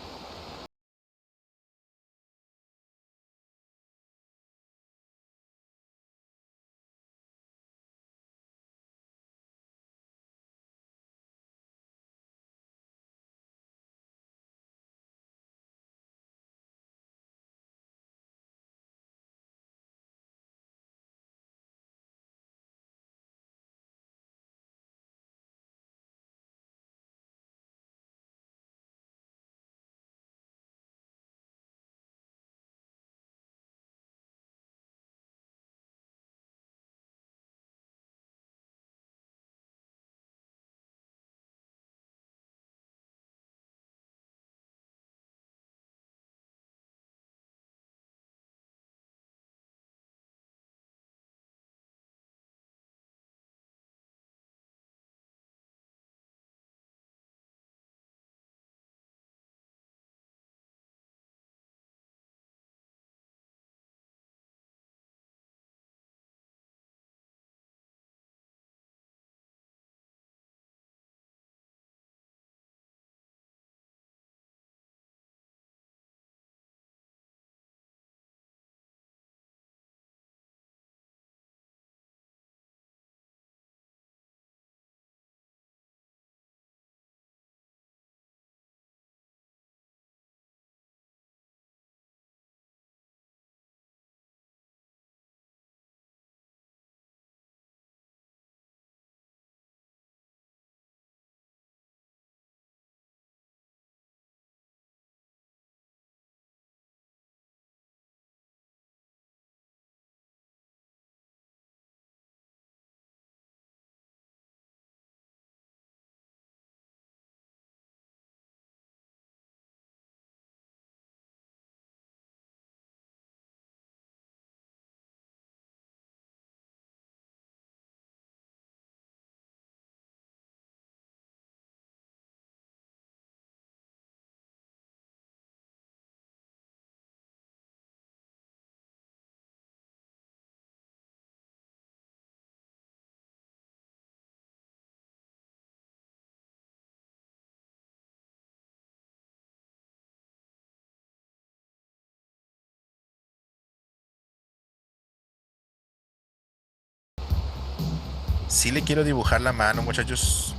Speaker 1: Sí le quiero dibujar la mano, muchachos.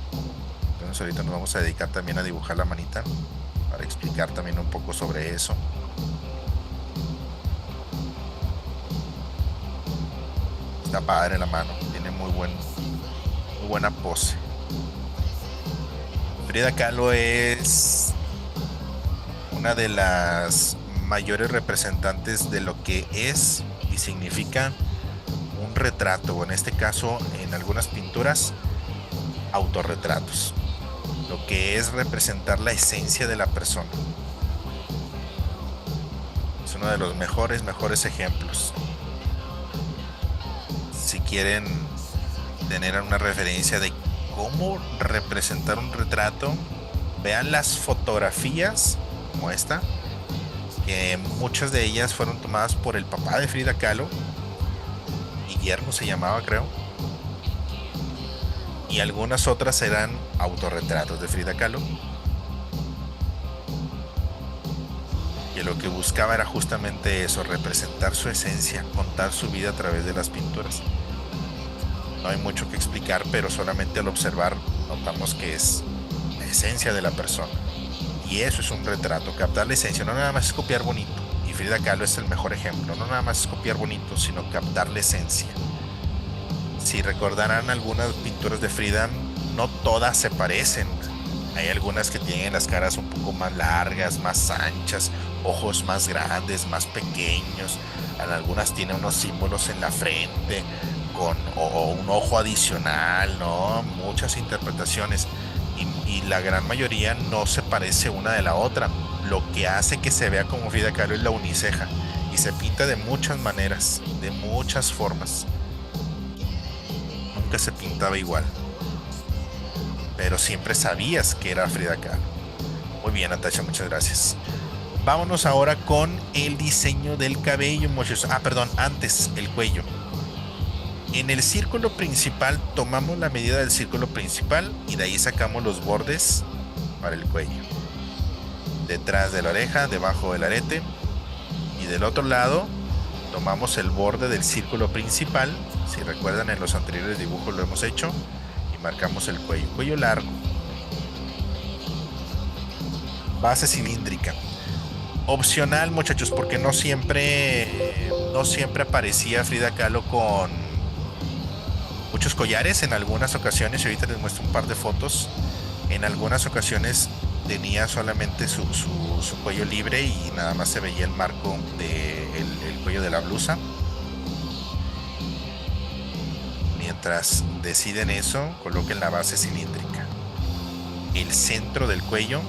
Speaker 1: Entonces ahorita nos vamos a dedicar también a dibujar la manita para explicar también un poco sobre eso. Está padre la mano, tiene muy buena pose. Frida Kahlo es una de las mayores representantes de lo que es y significa un retrato, o en este caso en algunas pinturas, autorretratos. Lo que es representar la esencia de la persona. Es uno de los mejores ejemplos. Si quieren tener una referencia de cómo representar un retrato, vean las fotografías como esta, que muchas de ellas fueron tomadas por el papá de Frida Kahlo. Guillermo se llamaba, creo. Y algunas otras eran autorretratos de Frida Kahlo, que lo que buscaba era justamente eso, representar su esencia, contar su vida a través de las pinturas. No hay mucho que explicar, pero solamente al observar notamos que es la esencia de la persona. Y eso es un retrato, captar la esencia, no nada más es copiar bonito. Y Frida Kahlo es el mejor ejemplo, no nada más es copiar bonito, sino captar la esencia. Si recordarán algunas pinturas de Frida, no todas se parecen. Hay algunas que tienen las caras un poco más largas, más anchas, ojos más grandes, más pequeños. Algunas tienen unos símbolos en la frente o un ojo adicional, ¿no? Muchas interpretaciones. Y la gran mayoría no se parece una de la otra. Lo que hace que se vea como Frida Kahlo es la uniceja. Y se pinta de muchas maneras, de muchas formas. Nunca se pintaba igual, pero siempre sabías que era Frida Kahlo. Muy bien, Natasha, muchas gracias. Vámonos ahora con el diseño del cabello, muchachos. Perdón, antes el cuello. En el círculo principal tomamos la medida del círculo principal y de ahí sacamos los bordes para el cuello. Detrás de la oreja, debajo del arete, y del otro lado tomamos el borde del círculo principal. Si recuerdan, en los anteriores dibujos lo hemos hecho. Y marcamos el cuello largo. Base cilíndrica. Opcional, muchachos, porque no siempre aparecía Frida Kahlo con muchos collares. En algunas ocasiones, ahorita les muestro un par de fotos, en algunas ocasiones tenía solamente su cuello libre y nada más se veía el marco del cuello de la blusa. Mientras deciden eso, coloquen la base cilíndrica, el centro del cuello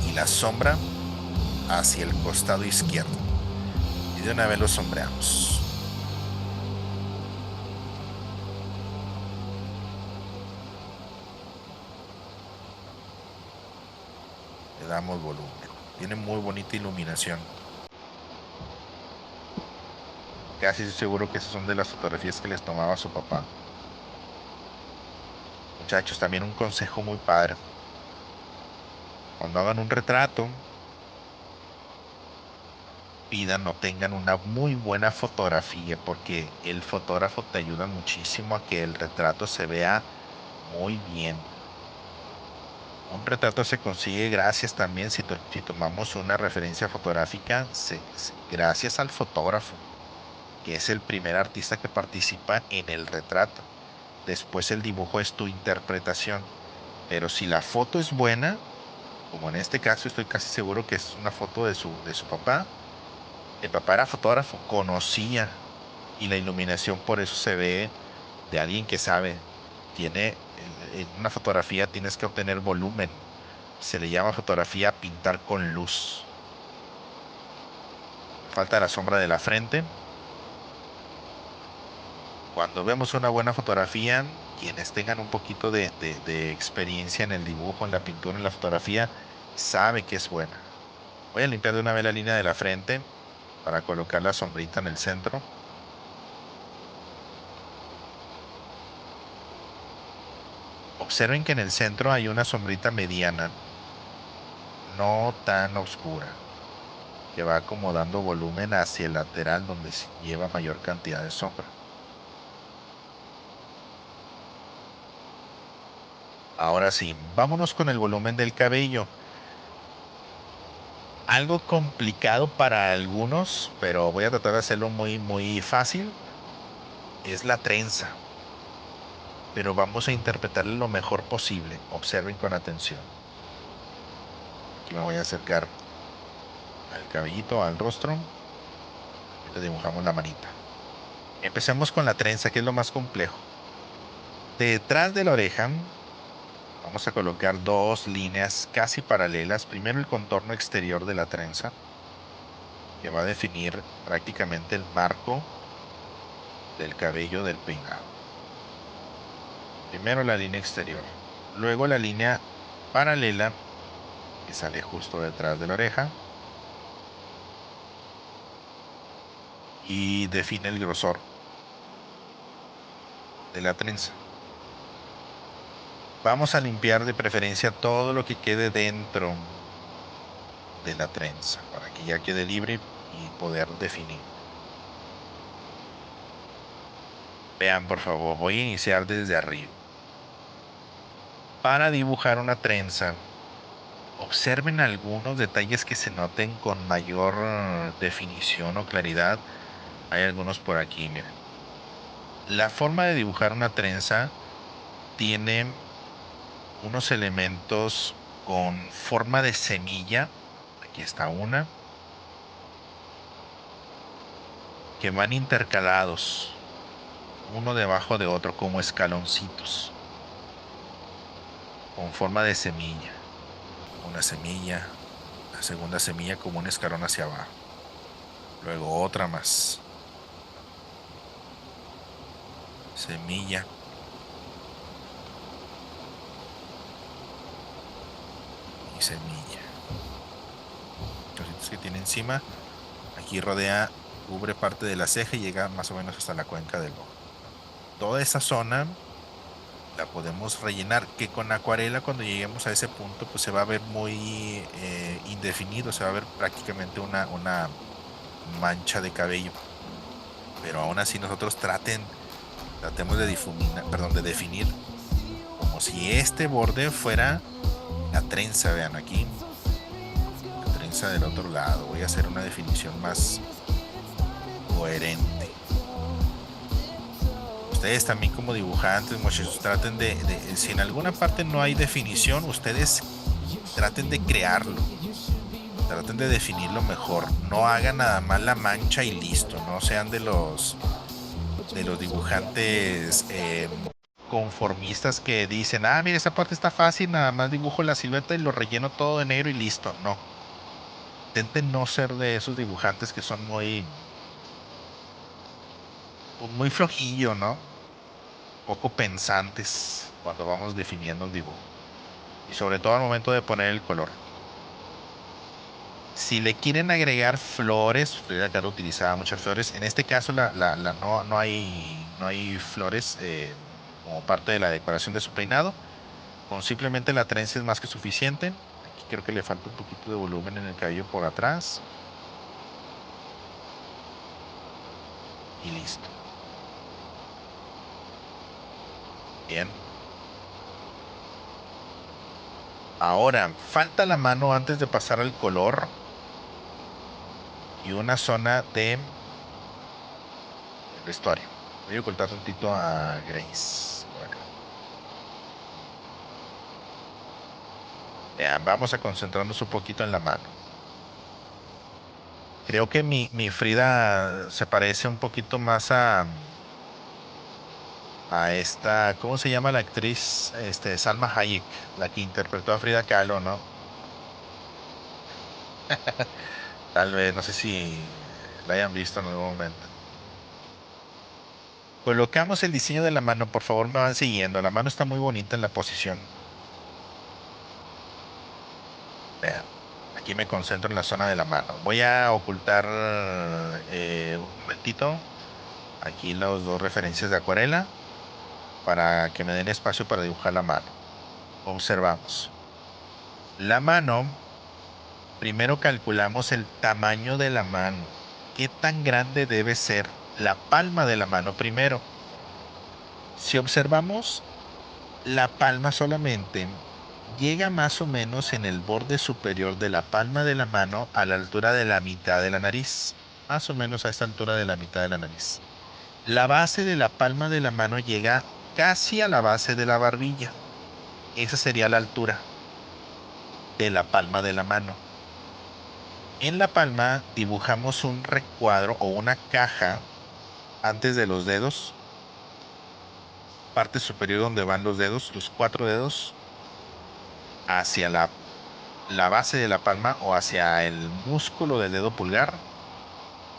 Speaker 1: y la sombra hacia el costado izquierdo. Y de una vez lo sombreamos. Le damos volumen. Tiene muy bonita iluminación. Casi estoy seguro que esas son de las fotografías que les tomaba su papá. Muchachos, también un consejo muy padre. Cuando hagan un retrato, pidan o tengan una muy buena fotografía, porque el fotógrafo te ayuda muchísimo a que el retrato se vea muy bien. Un retrato se consigue gracias también, si tomamos una referencia fotográfica, gracias al fotógrafo, que es el primer artista que participa en el retrato. Después el dibujo es tu interpretación. Pero si la foto es buena, como en este caso estoy casi seguro que es una foto de su papá. El papá era fotógrafo, conocía, y la iluminación por eso se ve de alguien que sabe. En una fotografía tienes que obtener volumen. Se le llama fotografía pintar con luz. Falta la sombra de la frente. Cuando vemos una buena fotografía, quienes tengan un poquito de experiencia en el dibujo, en la pintura, en la fotografía, sabe que es buena. Voy a limpiar de una vez la línea de la frente para colocar la sombrita en el centro. Observen que en el centro hay una sombrita mediana, no tan oscura, que va como dando volumen hacia el lateral donde se lleva mayor cantidad de sombra. Ahora sí, vámonos con el volumen del cabello. Algo complicado para algunos, pero voy a tratar de hacerlo muy fácil. Es la trenza. Pero vamos a interpretarlo lo mejor posible. Observen con atención. Aquí me voy a acercar al cabellito, al rostro. Y le dibujamos la manita. Empecemos con la trenza, que es lo más complejo. Detrás de la oreja vamos a colocar dos líneas casi paralelas. Primero el contorno exterior de la trenza, que va a definir prácticamente el marco del cabello del peinado. Primero la línea exterior, luego la línea paralela que sale justo detrás de la oreja y define el grosor de la trenza. Vamos a limpiar de preferencia todo lo que quede dentro de la trenza para que ya quede libre y poder definir. Vean, por favor, voy a iniciar desde arriba. Para dibujar una trenza, observen algunos detalles que se noten con mayor definición o claridad. Hay algunos por aquí, miren. La forma de dibujar una trenza tiene unos elementos con forma de semilla. Aquí está una. Que van intercalados, uno debajo de otro, como escaloncitos, con forma de semilla. Una semilla, la segunda semilla como un escalón hacia abajo. Luego otra más. Semilla. Y semilla. Los que tiene encima. Aquí rodea, cubre parte de la ceja y llega más o menos hasta la cuenca del ojo. Toda esa zona la podemos rellenar, que con acuarela cuando lleguemos a ese punto pues se va a ver muy indefinido, se va a ver prácticamente una mancha de cabello, pero aún así nosotros tratemos de difuminar, perdón, de definir como si este borde fuera la trenza. Vean aquí la trenza del otro lado. Voy a hacer una definición más coherente. Ustedes también como dibujantes, muchachos, traten si en alguna parte no hay definición, ustedes traten de crearlo, traten de definirlo mejor. No hagan nada más la mancha y listo. No sean de los dibujantes conformistas que dicen, mira, esa parte está fácil, nada más dibujo la silueta y lo relleno todo de negro y listo. No. Intenten no ser de esos dibujantes que son muy flojillo, ¿no? Poco pensantes cuando vamos definiendo el dibujo. Y sobre todo al momento de poner el color. Si le quieren agregar flores, Frida Kahlo utilizaba muchas flores. En este caso no hay flores como parte de la decoración de su peinado. Con simplemente la trenza es más que suficiente. Aquí creo que le falta un poquito de volumen en el cabello por atrás. Y listo. Bien. Ahora, falta la mano antes de pasar al color. Y una zona de vestuario. Voy a ocultar tantito a Grace. Bueno. Vean, vamos a concentrarnos un poquito en la mano. Creo que mi Frida se parece un poquito más a esta, ¿cómo se llama la actriz? Salma Hayek, la que interpretó a Frida Kahlo, ¿no? Tal vez, no sé si la hayan visto en algún momento. Colocamos el diseño de la mano, por favor me van siguiendo. La mano está muy bonita en la posición. Vean, aquí me concentro en la zona de la mano. Voy a ocultar un momentito aquí las dos referencias de acuarela para que me den espacio para dibujar la mano. Observamos. La mano, primero calculamos el tamaño de la mano. ¿Qué tan grande debe ser la palma de la mano primero? Si observamos La palma solamente llega más o menos en el borde superior de la palma de la mano a la altura de la mitad de la nariz. Más o menos a esta altura de la mitad de la nariz. La base de la palma de la mano llega casi a la base de la barbilla. Esa sería la altura de la palma de la mano. En la palma dibujamos un recuadro o una caja antes de los dedos, parte superior donde van los dedos, los 4 dedos, hacia la base de la palma o hacia el músculo del dedo pulgar.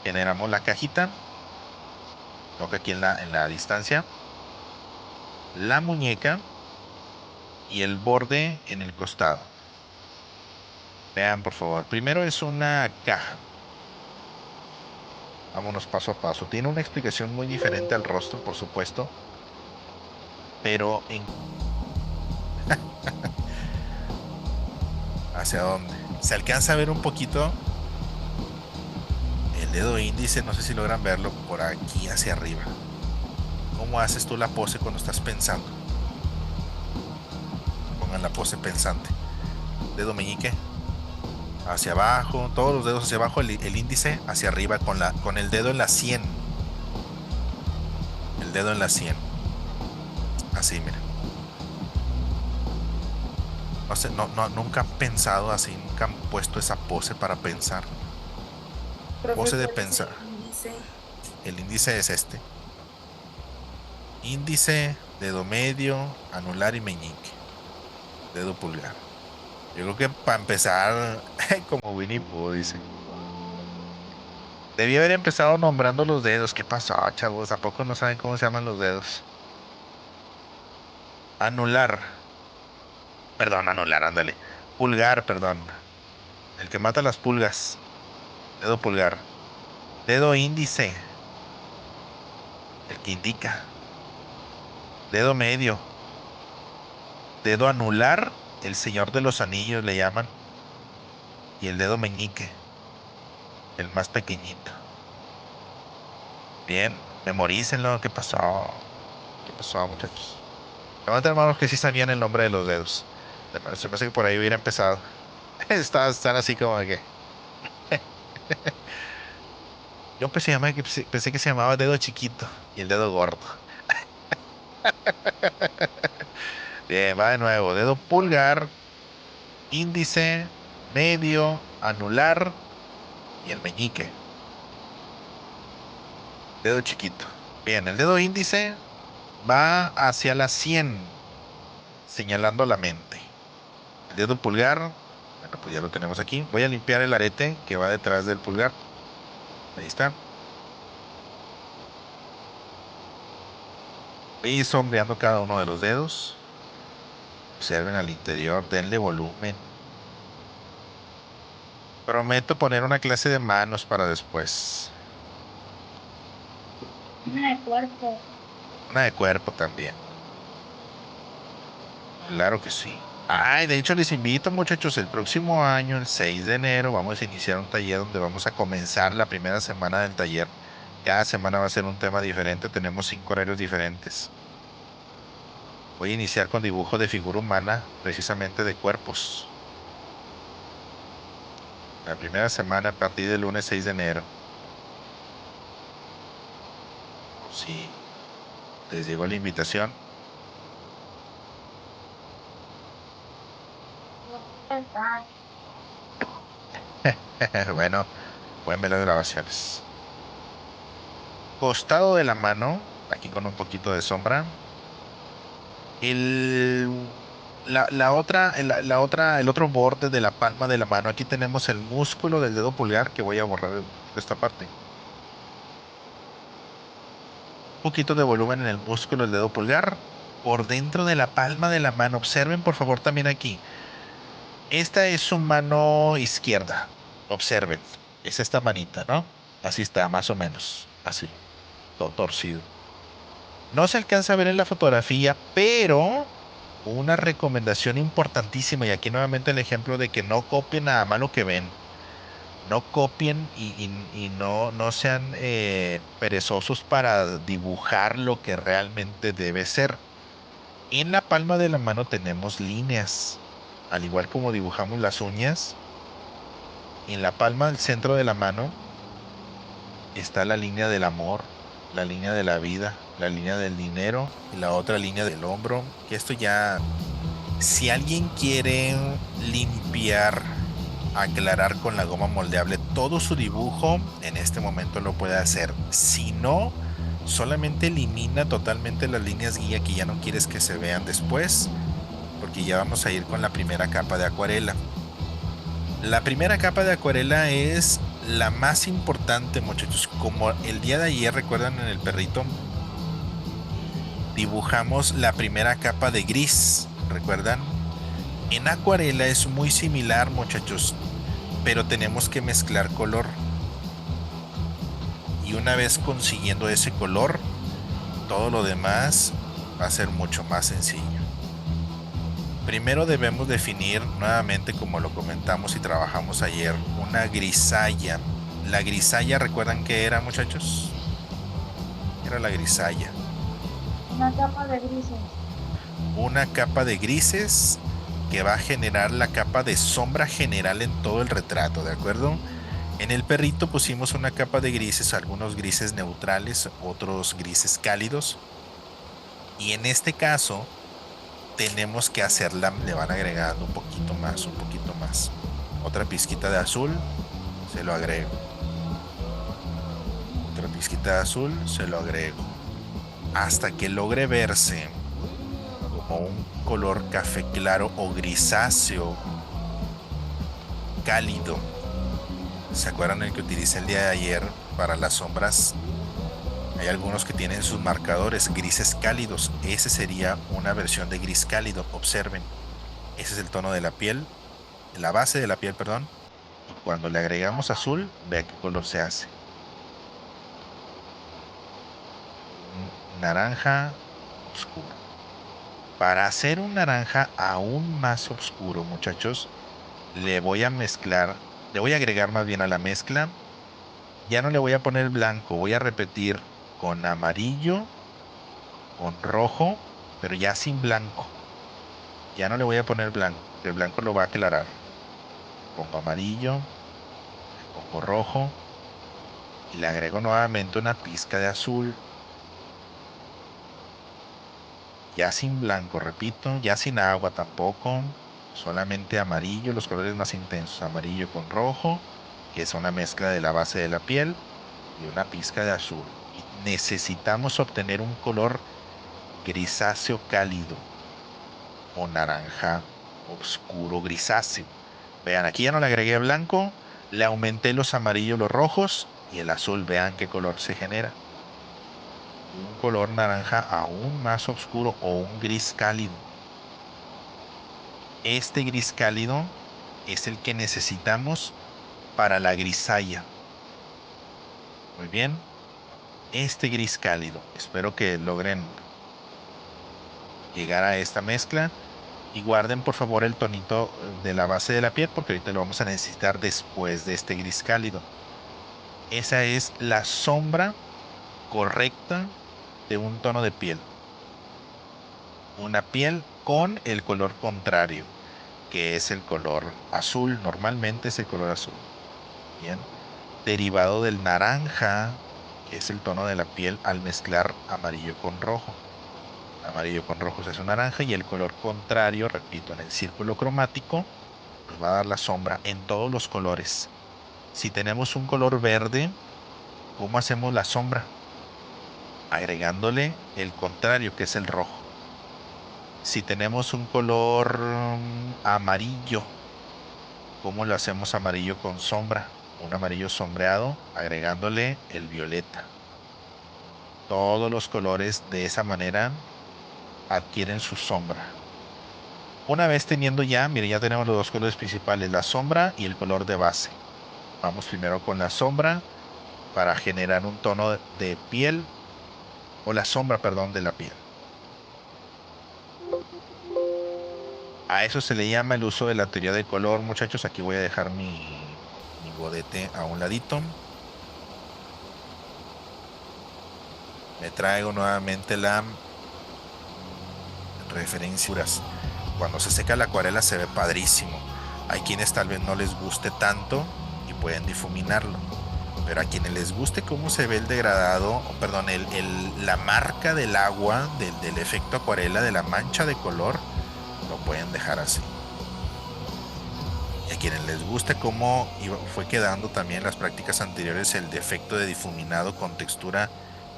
Speaker 1: Generamos la cajita, toca aquí en la distancia, la muñeca y el borde en el costado. Vean por favor, primero es una caja. Vámonos paso a paso. Tiene una explicación muy diferente al rostro, por supuesto, pero ¿hacia dónde? Se alcanza a ver un poquito el dedo índice, no sé si logran verlo, por aquí hacia arriba. ¿Cómo haces tú la pose cuando estás pensando? Pongan la pose pensante. Dedo meñique hacia abajo, todos los dedos hacia abajo, el índice hacia arriba con el dedo en la 100. El dedo en la 100. Así, mira. No sé, nunca han pensado así, nunca han puesto esa pose para pensar. Pose de pensar. El índice es este. Índice, dedo medio, anular y meñique. Dedo pulgar. Yo creo que para empezar, como Winnie Pooh, dice. Debí haber empezado nombrando los dedos. ¿Qué pasó, chavos? ¿A poco no saben cómo se llaman los dedos? Anular. Perdón, anular, ándale. Pulgar, perdón. El que mata las pulgas. Dedo pulgar. Dedo índice. El que indica. Dedo medio. Dedo anular. El señor de los anillos le llaman. Y el dedo meñique. El más pequeñito. Bien, memorícenlo. ¿Qué pasó? ¿Qué pasó, muchachos? Levanten manos que sí sabían el nombre de los dedos. Se me hace que por ahí hubiera empezado. Están así como que. Yo pensé que se llamaba dedo chiquito y el dedo gordo. Bien, va de nuevo. Dedo pulgar, índice, medio, anular y el meñique. Dedo chiquito. Bien, el dedo índice va hacia la 100, señalando la mente. El dedo pulgar, bueno, pues ya lo tenemos aquí. Voy a limpiar el arete que va detrás del pulgar. Ahí está. Voy sombreando cada uno de los dedos. Observen al interior, denle volumen. Prometo poner una clase de manos para después.
Speaker 3: Una de cuerpo.
Speaker 1: Una de cuerpo también. Claro que sí. Ay, de hecho les invito, muchachos, el próximo año, el 6 de enero, vamos a iniciar un taller donde vamos a comenzar la primera semana del taller. Cada semana va a ser un tema diferente, tenemos 5 horarios diferentes. Voy a iniciar con dibujo de figura humana, precisamente de cuerpos. La primera semana a partir del lunes 6 de enero. Sí, les llegó la invitación. Bueno, pueden ver las grabaciones. Costado de la mano, aquí con un poquito de sombra. El, la otra, el otro borde de la palma de la mano. Aquí tenemos el músculo del dedo pulgar que voy a borrar de esta parte. Un poquito de volumen en el músculo del dedo pulgar. Por dentro de la palma de la mano. Observen por favor también aquí. Esta es su mano izquierda. Observen. Es esta manita, ¿no? Así está, más o menos. Así. Todo torcido. No se alcanza a ver en la fotografía, pero una recomendación importantísima, y aquí nuevamente el ejemplo de que no copien nada más lo que ven. No copien y no sean perezosos para dibujar lo que realmente debe ser. En la palma de la mano tenemos líneas. Al igual como dibujamos las uñas, en la palma del centro de la mano está la línea del amor, la línea de la vida, la línea del dinero y la otra línea del hombro. Que esto ya, si alguien quiere limpiar, aclarar con la goma moldeable todo su dibujo, en este momento lo puede hacer. Si no, solamente elimina totalmente las líneas guía que ya no quieres que se vean después, porque ya vamos a ir con la primera capa de acuarela. La primera capa de acuarela es la más importante, muchachos. Como el día de ayer, recuerdan en el perrito, dibujamos la primera capa de gris, ¿recuerdan? En acuarela es muy similar, muchachos, pero tenemos que mezclar color. Y una vez consiguiendo ese color, todo lo demás va a ser mucho más sencillo. Primero debemos definir nuevamente, como lo comentamos y trabajamos ayer, una grisalla. La grisalla, ¿recuerdan qué era, muchachos? Era la grisalla.
Speaker 4: Una capa de grises.
Speaker 1: Una capa de grises que va a generar la capa de sombra general en todo el retrato, ¿de acuerdo? En el perrito pusimos una capa de grises, algunos grises neutrales, otros grises cálidos. Y en este caso tenemos que hacerla, le van agregando un poquito más, un poquito más. Otra pizquita de azul, se lo agrego. Otra pizquita de azul, se lo agrego. Hasta que logre verse como un color café claro o grisáceo cálido. ¿Se acuerdan el que utilicé el día de ayer para las sombras? Hay algunos que tienen sus marcadores grises cálidos. Ese sería una versión de gris cálido. Observen. Ese es el tono de la piel, la base de la piel, perdón. Y cuando le agregamos azul, vean qué color se hace. Un naranja oscuro. Para hacer un naranja aún más oscuro, muchachos, le voy a mezclar, le voy a agregar más bien a la mezcla. Ya no le voy a poner blanco, voy a repetir con amarillo, con rojo, pero ya sin blanco. Ya no le voy a poner blanco, el blanco lo va a aclarar. Pongo amarillo, pongo rojo y le agrego nuevamente una pizca de azul. Ya sin blanco, repito, ya sin agua tampoco, solamente amarillo, los colores más intensos, amarillo con rojo, que es una mezcla de la base de la piel, y una pizca de azul. Y necesitamos obtener un color grisáceo cálido o naranja oscuro grisáceo. Vean, aquí ya no le agregué blanco, le aumenté los amarillos, los rojos y el azul. Vean qué color se genera. Un color naranja aún más oscuro o un gris cálido. Este gris cálido es el que necesitamos para la grisalla. Muy bien. Este gris cálido. Espero que logren llegar a esta mezcla. Y guarden por favor el tonito de la base de la piel, porque ahorita lo vamos a necesitar después de este gris cálido. Esa es la sombra correcta de un tono de piel. Una piel con el color contrario, que es el color azul. Normalmente es el color azul. Bien. Derivado del naranja, que es el tono de la piel al mezclar amarillo con rojo. Amarillo con rojo se hace un naranja, y el color contrario, repito, en el círculo cromático, nos va a dar la sombra en todos los colores. Si tenemos un color verde, ¿cómo hacemos la sombra? Agregándole el contrario, que es el rojo. Si tenemos un color amarillo, ¿cómo lo hacemos amarillo con sombra? Un amarillo sombreado, agregándole el violeta. Todos los colores de esa manera adquieren su sombra. Una vez teniendo ya, mire, ya tenemos los dos colores principales, la sombra y el color de base. Vamos primero con la sombra para generar un tono de piel, o la sombra, perdón, de la piel. A eso se le llama el uso de la teoría del color, muchachos. Aquí voy a dejar mi godete a un ladito. Me traigo nuevamente la referencias. Cuando se seca la acuarela se ve padrísimo. Hay quienes tal vez no les guste tanto y pueden difuminarlo. Pero a quienes les guste cómo se ve el degradado, perdón, la marca del agua, del efecto acuarela, de la mancha de color, lo pueden dejar así. Y a quienes les guste cómo fue quedando también en las prácticas anteriores el defecto de difuminado con textura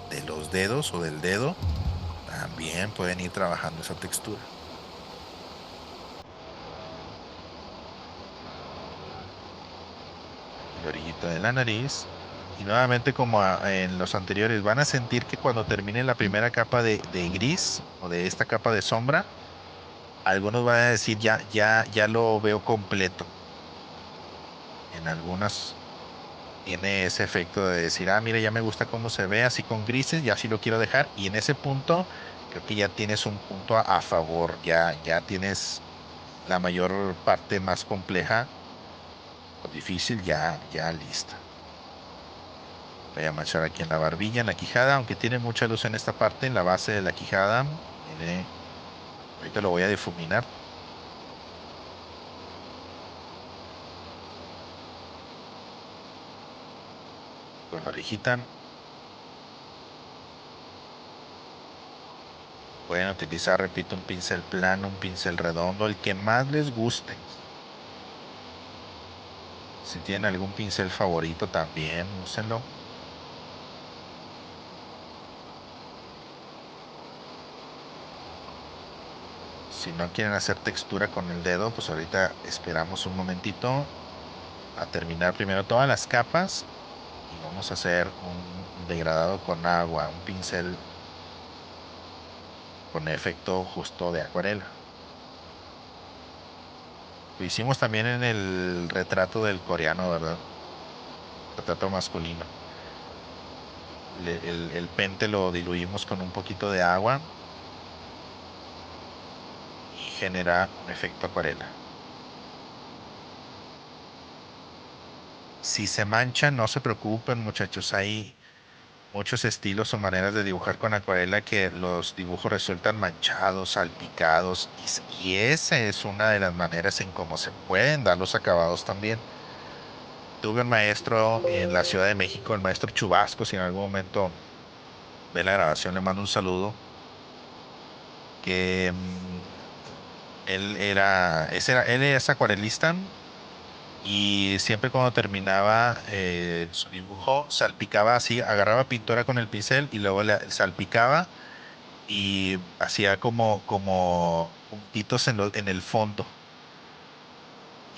Speaker 1: de los dedos o del dedo, también pueden ir trabajando esa textura. La orillita de la nariz. Y nuevamente, como en los anteriores, van a sentir que cuando termine la primera capa de gris o de esta capa de sombra, algunos van a decir ya lo veo completo. En algunas tiene ese efecto de decir, mire, ya me gusta cómo se ve así con grises, ya sí lo quiero dejar. Y en ese punto creo que ya tienes un punto a favor, ya tienes la mayor parte más compleja o difícil ya lista. Voy a manchar aquí en la barbilla, en la quijada, aunque tiene mucha luz en esta parte, en la base de la quijada. Mire, ahorita lo voy a difuminar. Con la orejita. Pueden utilizar, repito, un pincel plano, un pincel redondo, el que más les guste. Si tienen algún pincel favorito también, úsenlo. Si no quieren hacer textura con el dedo, pues ahorita esperamos un momentito a terminar primero todas las capas y vamos a hacer un degradado con agua, un pincel con efecto justo de acuarela. Lo hicimos también en el retrato del coreano, ¿verdad? Retrato masculino. El pente lo diluimos con un poquito de agua y genera un efecto acuarela. Si se mancha, no se preocupen, muchachos. Hay muchos estilos o maneras de dibujar con acuarela que los dibujos resultan manchados, salpicados, y esa es una de las maneras en cómo se pueden dar los acabados también. Tuve un maestro en la Ciudad de México, el maestro Chubasco, si en algún momento ve la grabación le mando un saludo, que él es acuarelista y siempre cuando terminaba su dibujo salpicaba así, agarraba pintura con el pincel y luego le salpicaba y hacía como puntitos en el fondo.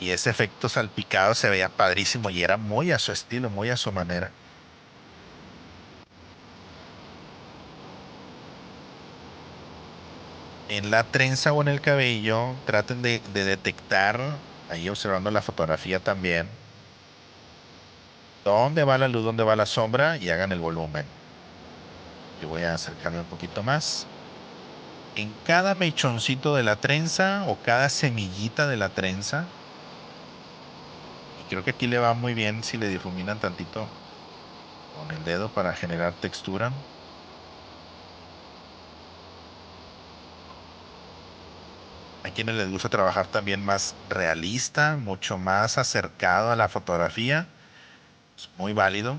Speaker 1: Y ese efecto salpicado se veía padrísimo y era muy a su estilo, muy a su manera. En la trenza o en el cabello, traten de detectar, ahí observando la fotografía también, dónde va la luz, dónde va la sombra y hagan el volumen. Yo voy a acercarme un poquito más. En cada mechoncito de la trenza o cada semillita de la trenza, y creo que aquí le va muy bien si le difuminan tantito con el dedo para generar textura. A quienes les gusta trabajar también más realista, mucho más acercado a la fotografía, es muy válido.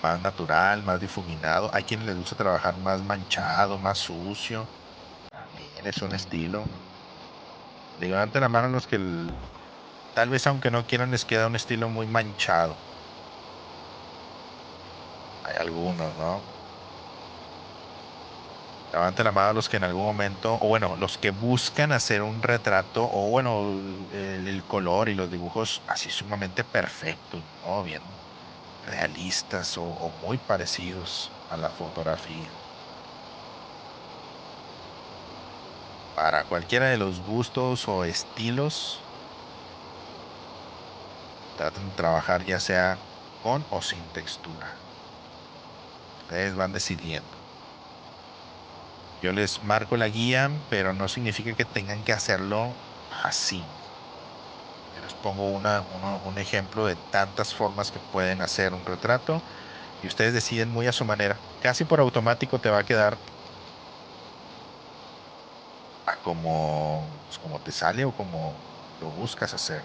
Speaker 1: Más natural, más difuminado. Hay quienes les gusta trabajar más manchado, más sucio. También es un estilo. Levanten la mano los que tal vez aunque no quieran les queda un estilo muy manchado. Hay algunos, ¿no? Levanten la mano los que en algún momento, o bueno, los que buscan hacer un retrato, o bueno, el color y los dibujos así sumamente perfectos, ¿no? Bien realistas o muy parecidos a la fotografía. Para cualquiera de los gustos o estilos, traten de trabajar ya sea con o sin textura. Ustedes van decidiendo. Yo les marco la guía, pero no significa que tengan que hacerlo así. Yo les pongo un ejemplo de tantas formas que pueden hacer un retrato y ustedes deciden muy a su manera. Casi por automático te va a quedar a como, pues, como te sale o como lo buscas hacer.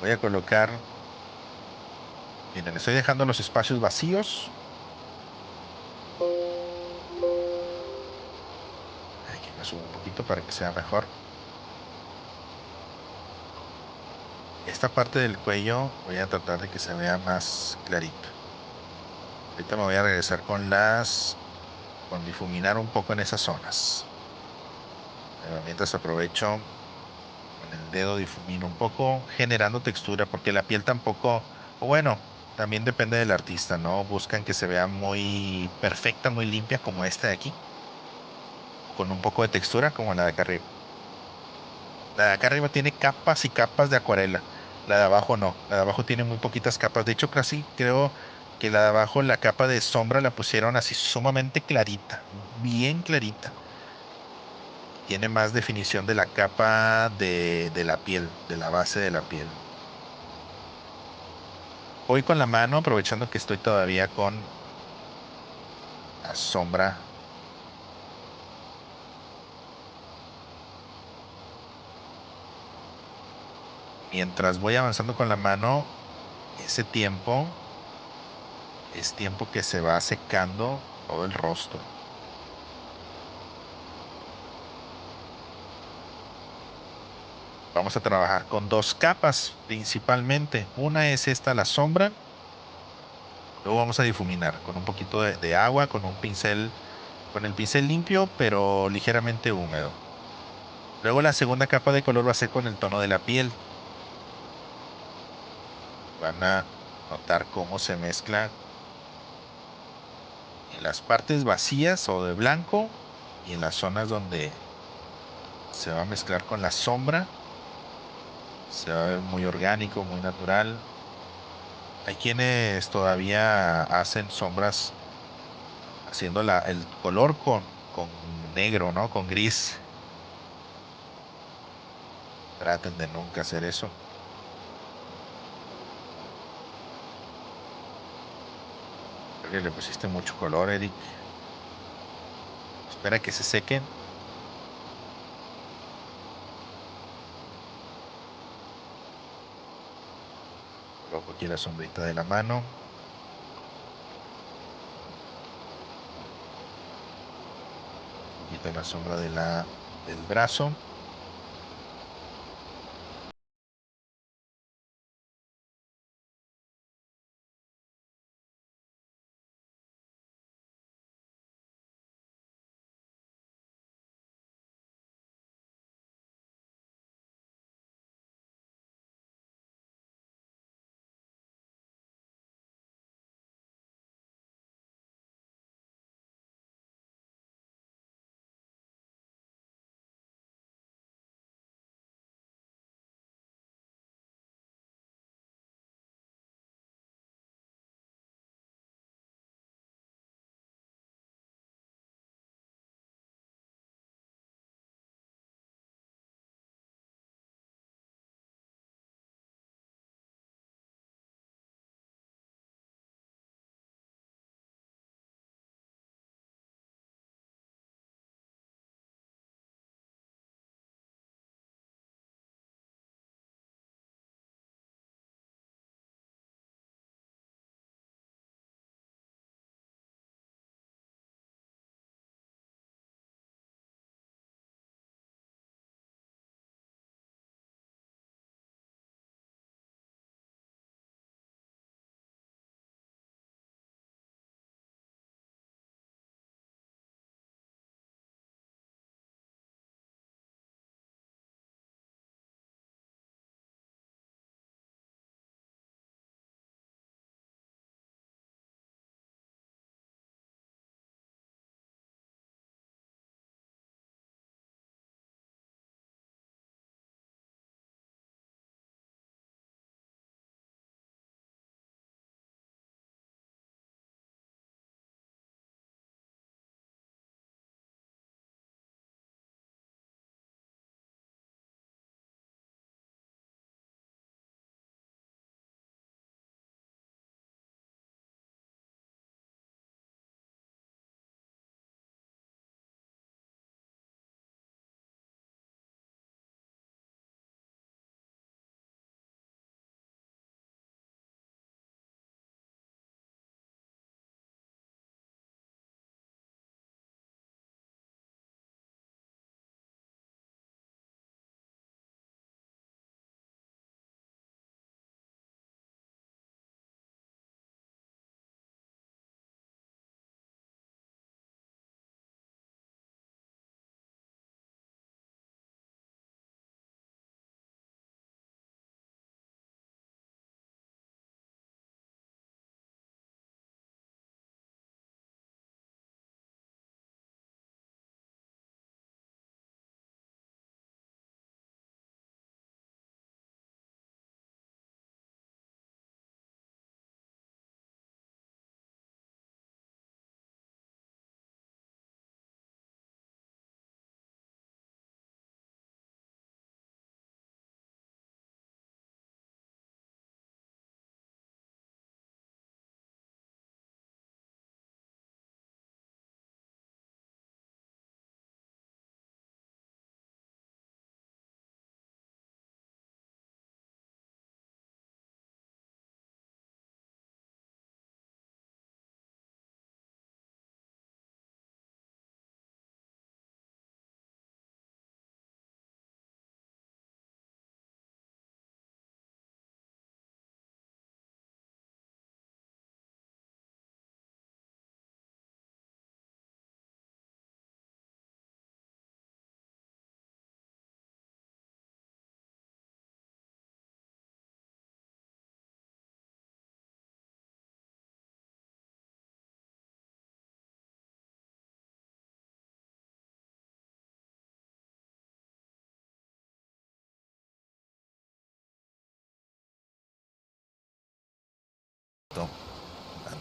Speaker 1: Voy a colocar, miren, estoy dejando los espacios vacíos. Aquí me subo un poquito para que sea mejor. Esta parte del cuello voy a tratar de que se vea más clarito. Ahorita me voy a regresar con difuminar un poco en esas zonas. Pero mientras aprovecho con el dedo difumino un poco, generando textura, porque la piel tampoco, o bueno, también depende del artista, ¿no? Buscan que se vea muy perfecta, muy limpia, como esta de aquí, con un poco de textura, como la de acá arriba. La de acá arriba tiene capas y capas de acuarela. La de abajo no. La de abajo tiene muy poquitas capas. De hecho, casi creo que la de abajo, la capa de sombra la pusieron así sumamente clarita. Bien clarita. Tiene más definición de la capa de la piel, de la base de la piel. Voy con la mano, aprovechando que estoy todavía con la sombra. Mientras voy avanzando con la mano, ese tiempo es tiempo que se va secando todo el rostro. Vamos a trabajar con dos capas principalmente. Una es esta, la sombra. Luego vamos a difuminar con un poquito de agua, con un pincel, con el pincel limpio, pero ligeramente húmedo. Luego la segunda capa de color va a ser con el tono de la piel. Van a notar cómo se mezcla en las partes vacías o de blanco y en las zonas donde se va a mezclar con la sombra. Se va a ver muy orgánico, muy natural. Hay quienes todavía hacen sombras haciendo el color con negro, ¿no? Con gris. Traten de nunca hacer eso. Creo que le pusiste mucho color, Eric. Espera que se sequen. Coloco aquí la sombrita de la mano. Un poquito de la sombra del brazo.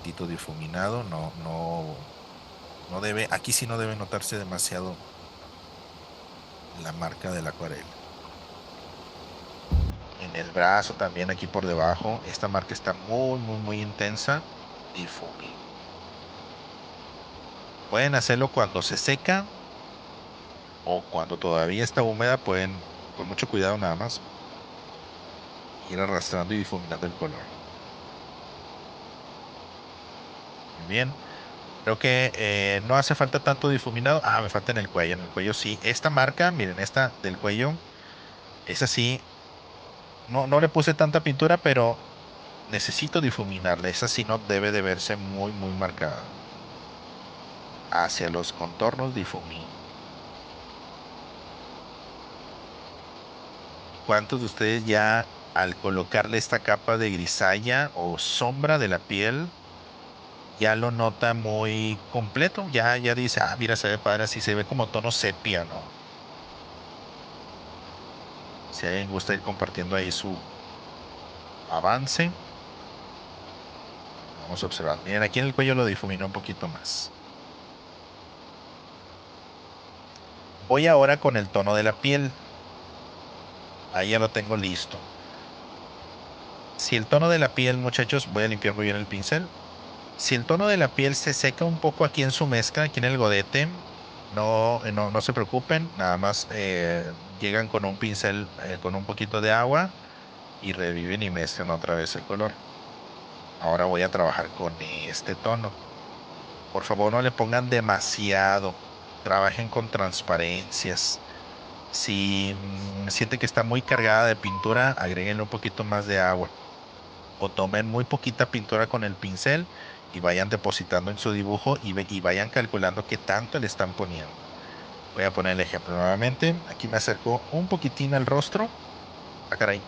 Speaker 1: tantito difuminado, no debe, aquí sí no debe notarse demasiado la marca de la acuarela. En el brazo también aquí por debajo, esta marca está muy intensa, difumino. Pueden hacerlo cuando se seca o cuando todavía está húmeda, pueden con mucho cuidado nada más ir arrastrando y difuminando el color. Muy bien. Creo que no hace falta tanto difuminado. Ah, me falta en el cuello. En el cuello sí. Esta marca, miren, esta del cuello, esa sí. No le puse tanta pintura, pero necesito difuminarla. Esa sí no debe de verse muy marcada. Hacia los contornos difumino. ¿Cuántos de ustedes ya al colocarle esta capa de grisalla o sombra de la piel ya lo nota muy completo? Ya dice, ah, mira, se ve padre, así se ve como tono sepia, ¿no? Si alguien gusta ir compartiendo ahí su avance, vamos a observar. Miren, aquí en el cuello lo difuminó un poquito más. Voy ahora con el tono de la piel. Ahí ya lo tengo listo. Si el tono de la piel, muchachos, voy a limpiar muy bien el pincel. Si el tono de la piel se seca un poco aquí en su mezcla, aquí en el godete, no se preocupen, nada más llegan con un pincel con un poquito de agua y reviven y mezclan otra vez el color. Ahora voy a trabajar con este tono. Por favor, no le pongan demasiado. Trabajen con transparencias. Si sienten que está muy cargada de pintura, agréguenle un poquito más de agua. O tomen muy poquita pintura con el pincel y vayan depositando en su dibujo y vayan calculando qué tanto le están poniendo. Voy a poner el ejemplo nuevamente. Aquí me acerco un poquitín al rostro. Ah, caray.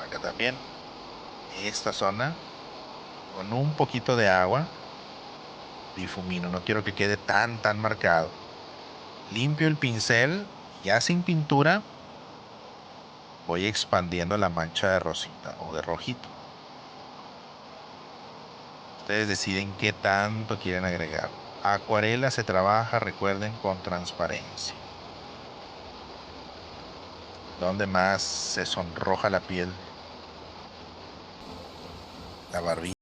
Speaker 1: Acá también. Esta zona. Con un poquito de agua. Difumino. No quiero que quede tan marcado. Limpio el pincel. Ya sin pintura. Voy expandiendo la mancha de rosita o de rojito. Ustedes deciden qué tanto quieren agregar. Acuarela se trabaja, recuerden, con transparencia. Donde más se sonroja la piel, la barbilla.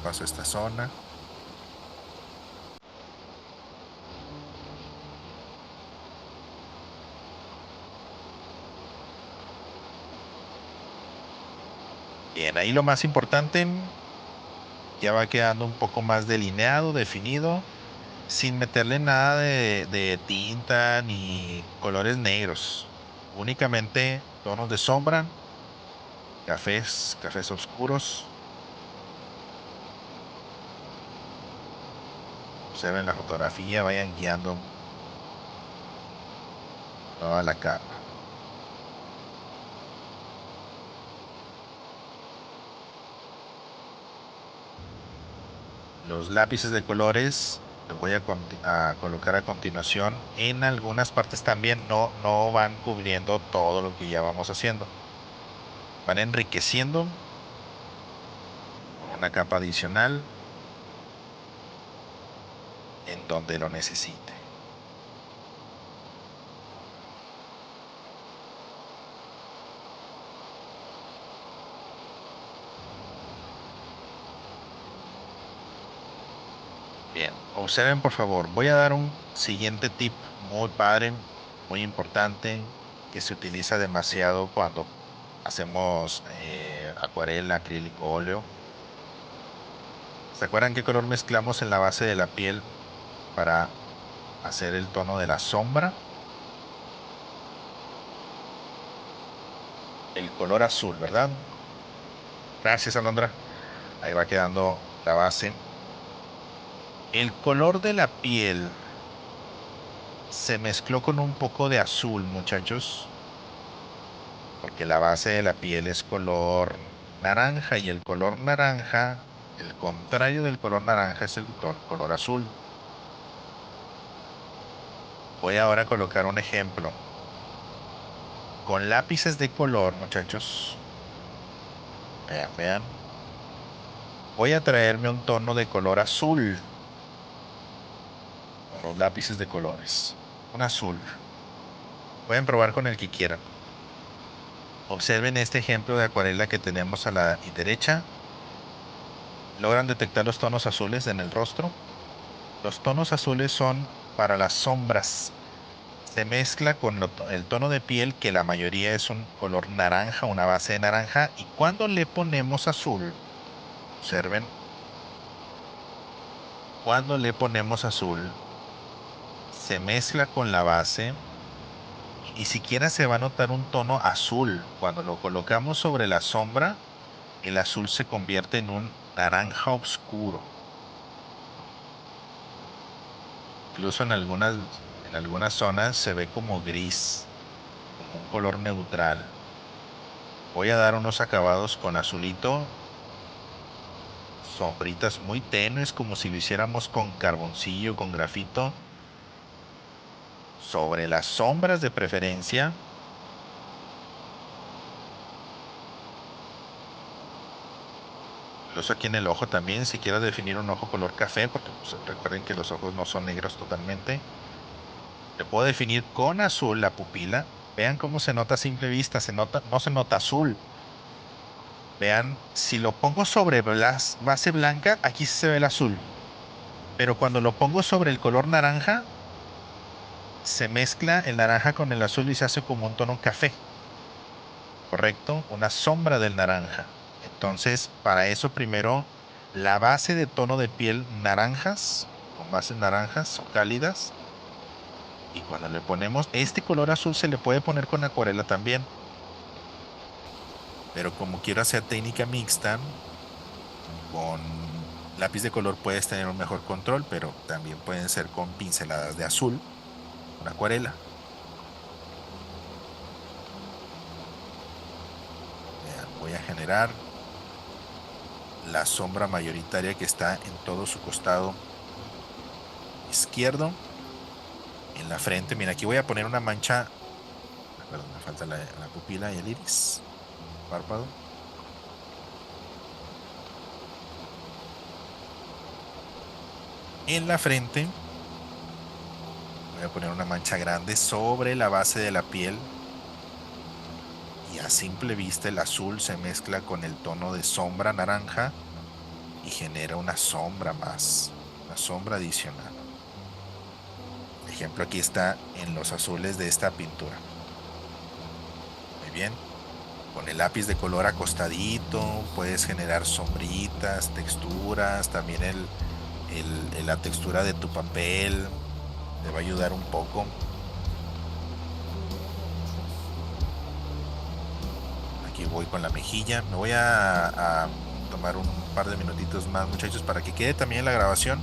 Speaker 1: paso esta zona. Bien, ahí lo más importante, ya va quedando un poco más delineado, definido, sin meterle nada de tinta ni colores negros. Únicamente tonos de sombra, cafés oscuros. Observen la fotografía, vayan guiando toda la capa. Los lápices de colores los voy a colocar a continuación. En algunas partes también no van cubriendo todo lo que ya vamos haciendo. Van enriqueciendo una capa adicional en donde lo necesite. Bien, observen por favor, voy a dar un siguiente tip muy padre, muy importante, que se utiliza demasiado cuando hacemos acuarela, acrílico, óleo. ¿Se acuerdan qué color mezclamos en la base de la piel para hacer el tono de la sombra? El color azul, ¿verdad? Gracias, Alondra. Ahí va quedando la base. El color de la piel se mezcló con un poco de azul, muchachos, porque la base de la piel es color naranja y el color naranja, el contrario del color naranja es el color azul. Voy ahora a colocar un ejemplo. Con lápices de color, muchachos. Vean, vean. Voy a traerme un tono de color azul. Con los lápices de colores. Un azul. Pueden probar con el que quieran. Observen este ejemplo de acuarela que tenemos a la derecha. ¿Logran detectar los tonos azules en el rostro? Los tonos azules son para las sombras. Se mezcla con el tono de piel, que la mayoría es un color naranja, una base de naranja. Y cuando le ponemos azul, observen, cuando le ponemos azul, se mezcla con la base y siquiera se va a notar un tono azul. Cuando lo colocamos sobre la sombra, el azul se convierte en un naranja oscuro. Incluso en algunas zonas se ve como gris, como un color neutral. Voy a dar unos acabados con azulito, sombritas muy tenues, como si lo hiciéramos con carboncillo, con grafito, sobre las sombras de preferencia. Incluso aquí en el ojo también, si quiero definir un ojo color café, porque pues, recuerden que los ojos no son negros totalmente. Le puedo definir con azul la pupila. Vean cómo se nota a simple vista, no se nota azul. Vean, si lo pongo sobre base blanca, aquí se ve el azul. Pero cuando lo pongo sobre el color naranja, se mezcla el naranja con el azul y se hace como un tono café. ¿Correcto? Una sombra del naranja. Entonces, para eso primero, la base de tono de piel naranjas, con bases naranjas o cálidas. Y cuando le ponemos este color azul, se le puede poner con acuarela también. Pero como quiero hacer técnica mixta, con lápiz de color puedes tener un mejor control, pero también pueden ser con pinceladas de azul, con acuarela. Voy a generar la sombra mayoritaria que está en todo su costado izquierdo, en la frente. Mira, aquí voy a poner una mancha, perdón, me falta la pupila y el iris, párpado. En la frente voy a poner una mancha grande sobre la base de la piel. Y a simple vista el azul se mezcla con el tono de sombra naranja y genera una sombra más, una sombra adicional. Por ejemplo, aquí está en los azules de esta pintura. Muy bien. Con el lápiz de color acostadito puedes generar sombritas, texturas, también la textura de tu papel te va a ayudar un poco. Aquí voy con la mejilla. Me voy a tomar un par de minutitos más, muchachos, para que quede también la grabación.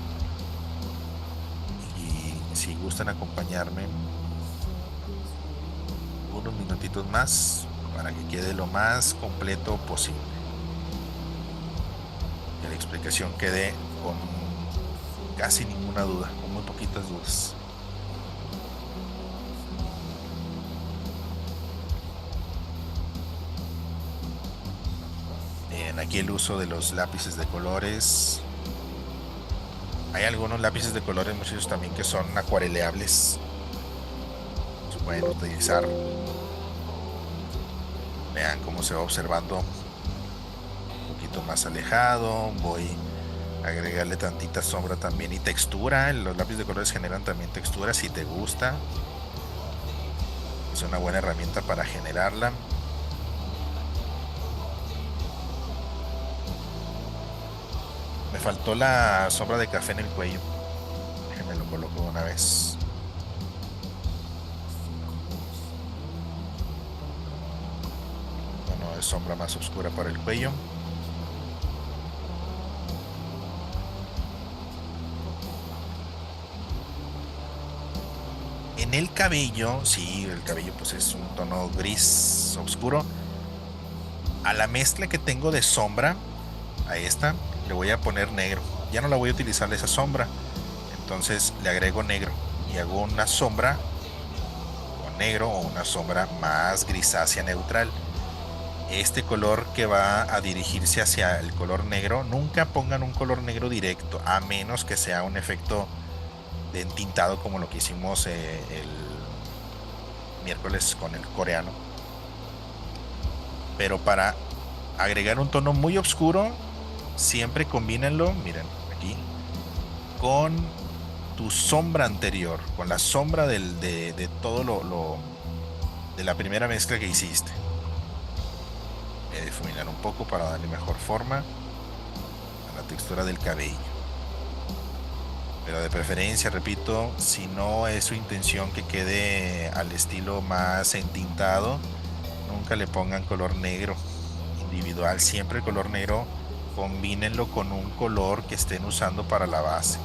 Speaker 1: Y si gustan acompañarme unos minutitos más para que quede lo más completo posible. Que la explicación quede con casi ninguna duda, con muy poquitas dudas. Bien, aquí el uso de los lápices de colores. Hay algunos lápices de colores, muchos también, que son acuareleables. Se pueden utilizar. Vean cómo se va observando un poquito más alejado. Voy a agregarle tantita sombra también y textura. Los lápices de colores generan también textura si te gusta. Es una buena herramienta para generarla. Me faltó la sombra de café en el cuello. Déjenme lo coloco de una vez. Bueno, es sombra más oscura para el cuello. En el cabello, sí, el cabello pues es un tono gris oscuro. A la mezcla que tengo de sombra, a esta, le voy a poner negro. Ya no la voy a utilizar esa sombra. Entonces le agrego negro y hago una sombra con negro o una sombra más grisácea neutral. Este color que va a dirigirse hacia el color negro, nunca pongan un color negro directo, a menos que sea un efecto de entintado como lo que hicimos el miércoles con el coreano. Pero para agregar un tono muy oscuro, siempre combínenlo, miren aquí, con tu sombra anterior, con la sombra de todo de la primera mezcla que hiciste. Voy a difuminar un poco para darle mejor forma a la textura del cabello. Pero de preferencia, repito, si no es su intención que quede al estilo más entintado, nunca le pongan color negro individual. Siempre el color negro combínenlo con un color que estén usando para la base.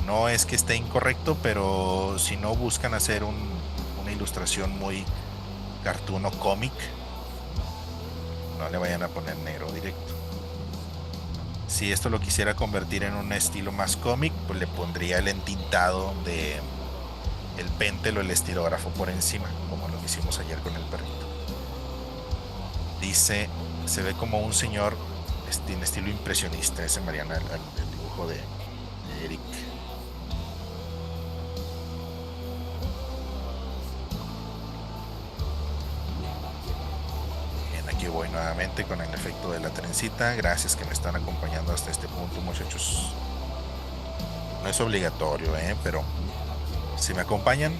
Speaker 1: No es que esté incorrecto, pero si no buscan hacer una ilustración muy cartoon o cómic, no le vayan a poner negro directo. Si esto lo quisiera convertir en un estilo más cómic, pues le pondría el entintado de el péntel o el estilógrafo por encima, como lo que hicimos ayer con el perrito. Dice, se ve como un señor en estilo impresionista, ese Mariana, el dibujo de Eric. Aquí voy nuevamente con el efecto de la trencita. Gracias que me están acompañando hasta este punto, muchachos. No es obligatorio, pero si me acompañan,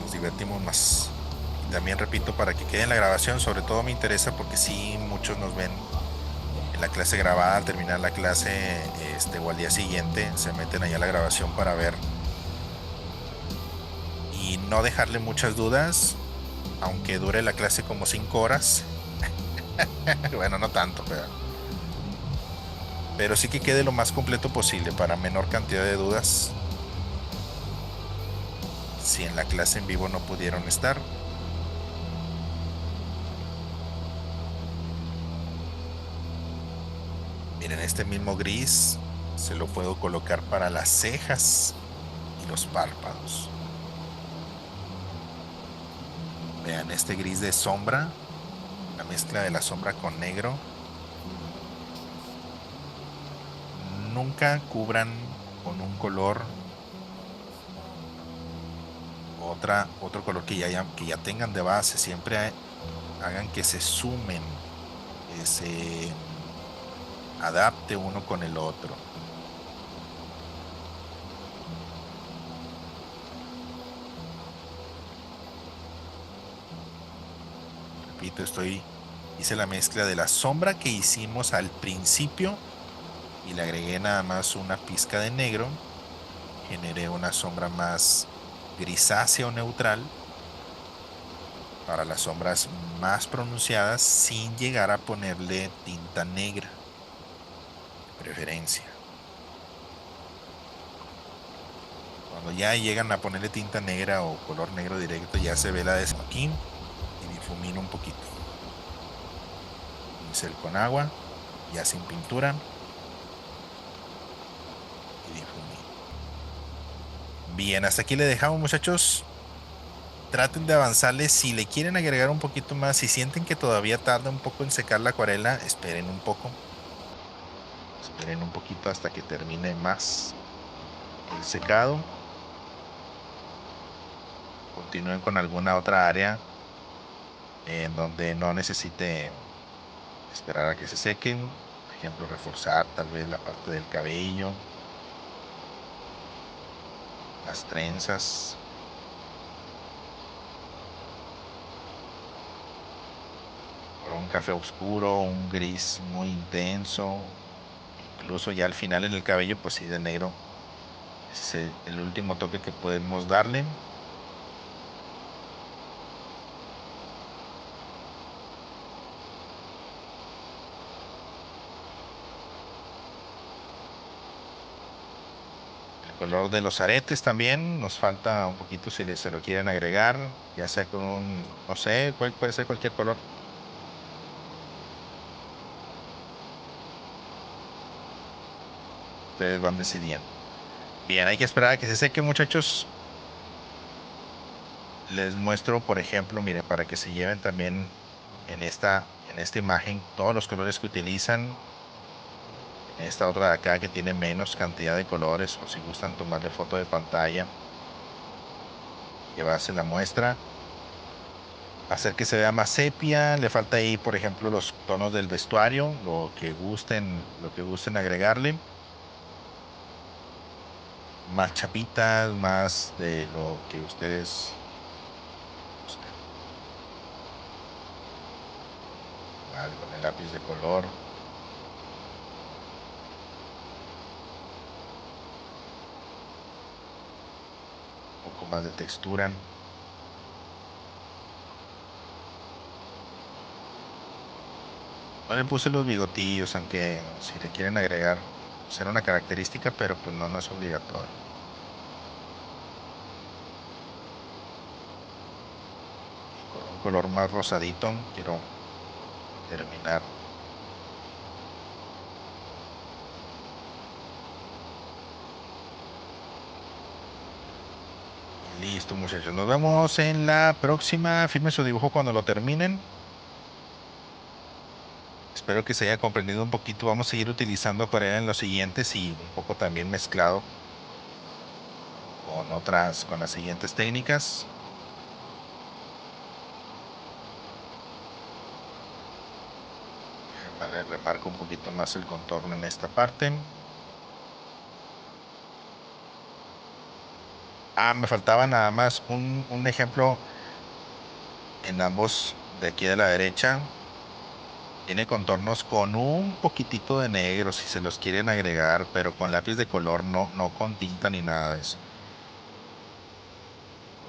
Speaker 1: nos divertimos más. Y también repito, para que quede en la grabación, sobre todo me interesa porque sí, muchos nos ven en la clase grabada. Al terminar la clase o al día siguiente, se meten allá a la grabación para ver y no dejarle muchas dudas. Aunque dure la clase como 5 horas. Bueno, no tanto, pero sí que quede lo más completo posible para menor cantidad de dudas. Si en la clase en vivo no pudieron estar. Miren, este mismo gris se lo puedo colocar para las cejas y los párpados. Vean este gris de sombra, la mezcla de la sombra con negro. Nunca cubran con un color otro color que ya tengan de base. Siempre hagan que se sumen que se adapte uno con el otro. Repito, hice la mezcla de la sombra que hicimos al principio y le agregué nada más una pizca de negro. Generé una sombra más grisácea o neutral para las sombras más pronunciadas sin llegar a ponerle tinta negra de preferencia. Cuando ya llegan a ponerle tinta negra o color negro directo, ya se ve la de aquí y difumino un poquito. Pincel con agua, ya sin pintura, y difumino. Bien, hasta aquí le dejamos, muchachos. Traten de avanzarle. Si le quieren agregar un poquito más, si sienten que todavía tarda un poco en secar la acuarela, esperen un poco. Esperen un poquito hasta que termine más el secado. Continúen con alguna otra área en donde no necesite esperar a que se sequen. Por ejemplo, reforzar tal vez la parte del cabello, las trenzas. Por un café oscuro, un gris muy intenso. Incluso ya al final en el cabello, pues sí, de negro. Ese es el último toque que podemos darle. El color de los aretes también nos falta un poquito si se lo quieren agregar, ya sea con un, no sé, puede ser cualquier color. Ustedes van decidiendo. Bien, hay que esperar a que se seque, muchachos. Les muestro, por ejemplo, miren, para que se lleven también en esta imagen todos los colores que utilizan. Esta otra de acá que tiene menos cantidad de colores, o si gustan tomarle foto de pantalla, llevarse la muestra, hacer que se vea más sepia. Le falta ahí, por ejemplo, los tonos del vestuario, lo que gusten agregarle. Más chapitas, más de lo que ustedes gusten. Igual con el lápiz de color. Un poco más de textura. No le puse los bigotillos, aunque si le quieren agregar, será una característica, pero pues no es obligatorio. Con un color más rosadito quiero terminar. Listo, muchachos, nos vemos en la próxima. Firmen su dibujo cuando lo terminen. Espero que se haya comprendido un poquito. Vamos a seguir utilizando acuarela en los siguientes y un poco también mezclado con las siguientes técnicas. Vale, remarco un poquito más el contorno en esta parte. Me faltaba nada más un ejemplo en ambos de aquí de la derecha. Tiene contornos con un poquitito de negro si se los quieren agregar, pero con lápiz de color, no con tinta ni nada de eso.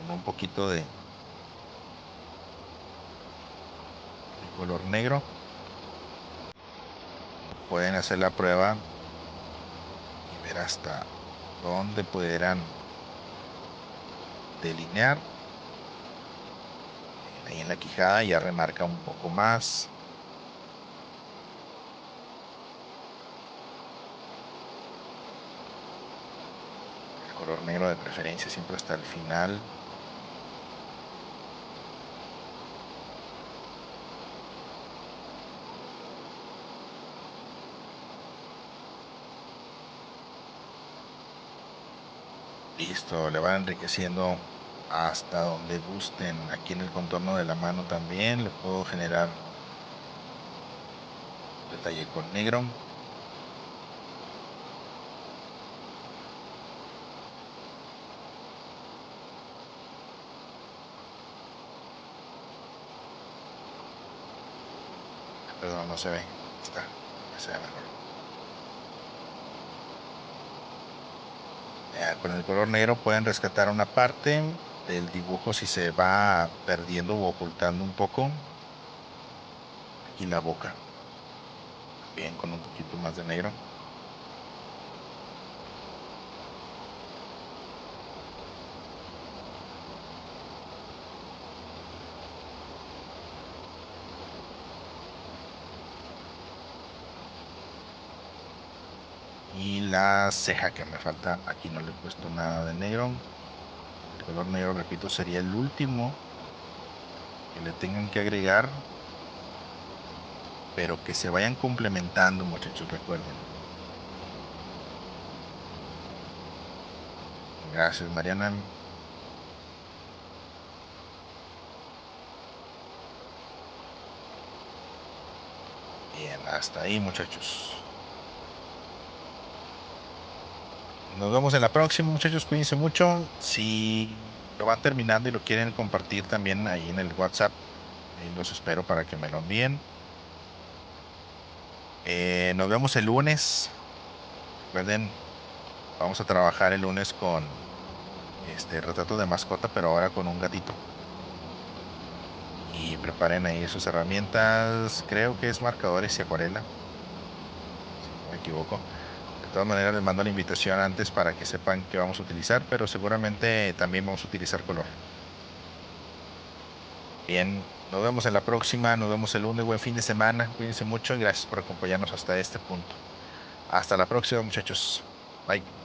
Speaker 1: Con un poquito de color negro. Pueden hacer la prueba y ver hasta dónde pudieran delinear. Ahí en la quijada ya remarca un poco más. El color negro de preferencia siempre hasta el final. Listo, le van enriqueciendo hasta donde gusten. Aquí en el contorno de la mano también le puedo generar detalle con negro. Perdón, no se ve. Está, se ve mejor. Con el color negro pueden rescatar una parte del dibujo si se va perdiendo o ocultando un poco. Y la boca. Bien, con un poquito más de negro. Y la ceja que me falta, aquí no le he puesto nada de negro. El color negro, repito, sería el último que le tengan que agregar, pero que se vayan complementando, muchachos, recuerden. Gracias, Mariana. Bien, hasta ahí, muchachos. Nos vemos en la próxima, muchachos. Cuídense mucho. Si lo van terminando y lo quieren compartir también ahí en el WhatsApp, los espero para que me lo envíen. Nos vemos el lunes. Recuerden, vamos a trabajar el lunes con este retrato de mascota, pero ahora con un gatito. Y preparen ahí sus herramientas. Creo que es marcadores y acuarela, si no me equivoco. De todas maneras, les mando la invitación antes para que sepan qué vamos a utilizar, pero seguramente también vamos a utilizar color. Bien, nos vemos en la próxima, nos vemos el lunes, buen fin de semana, cuídense mucho y gracias por acompañarnos hasta este punto. Hasta la próxima, muchachos. Bye.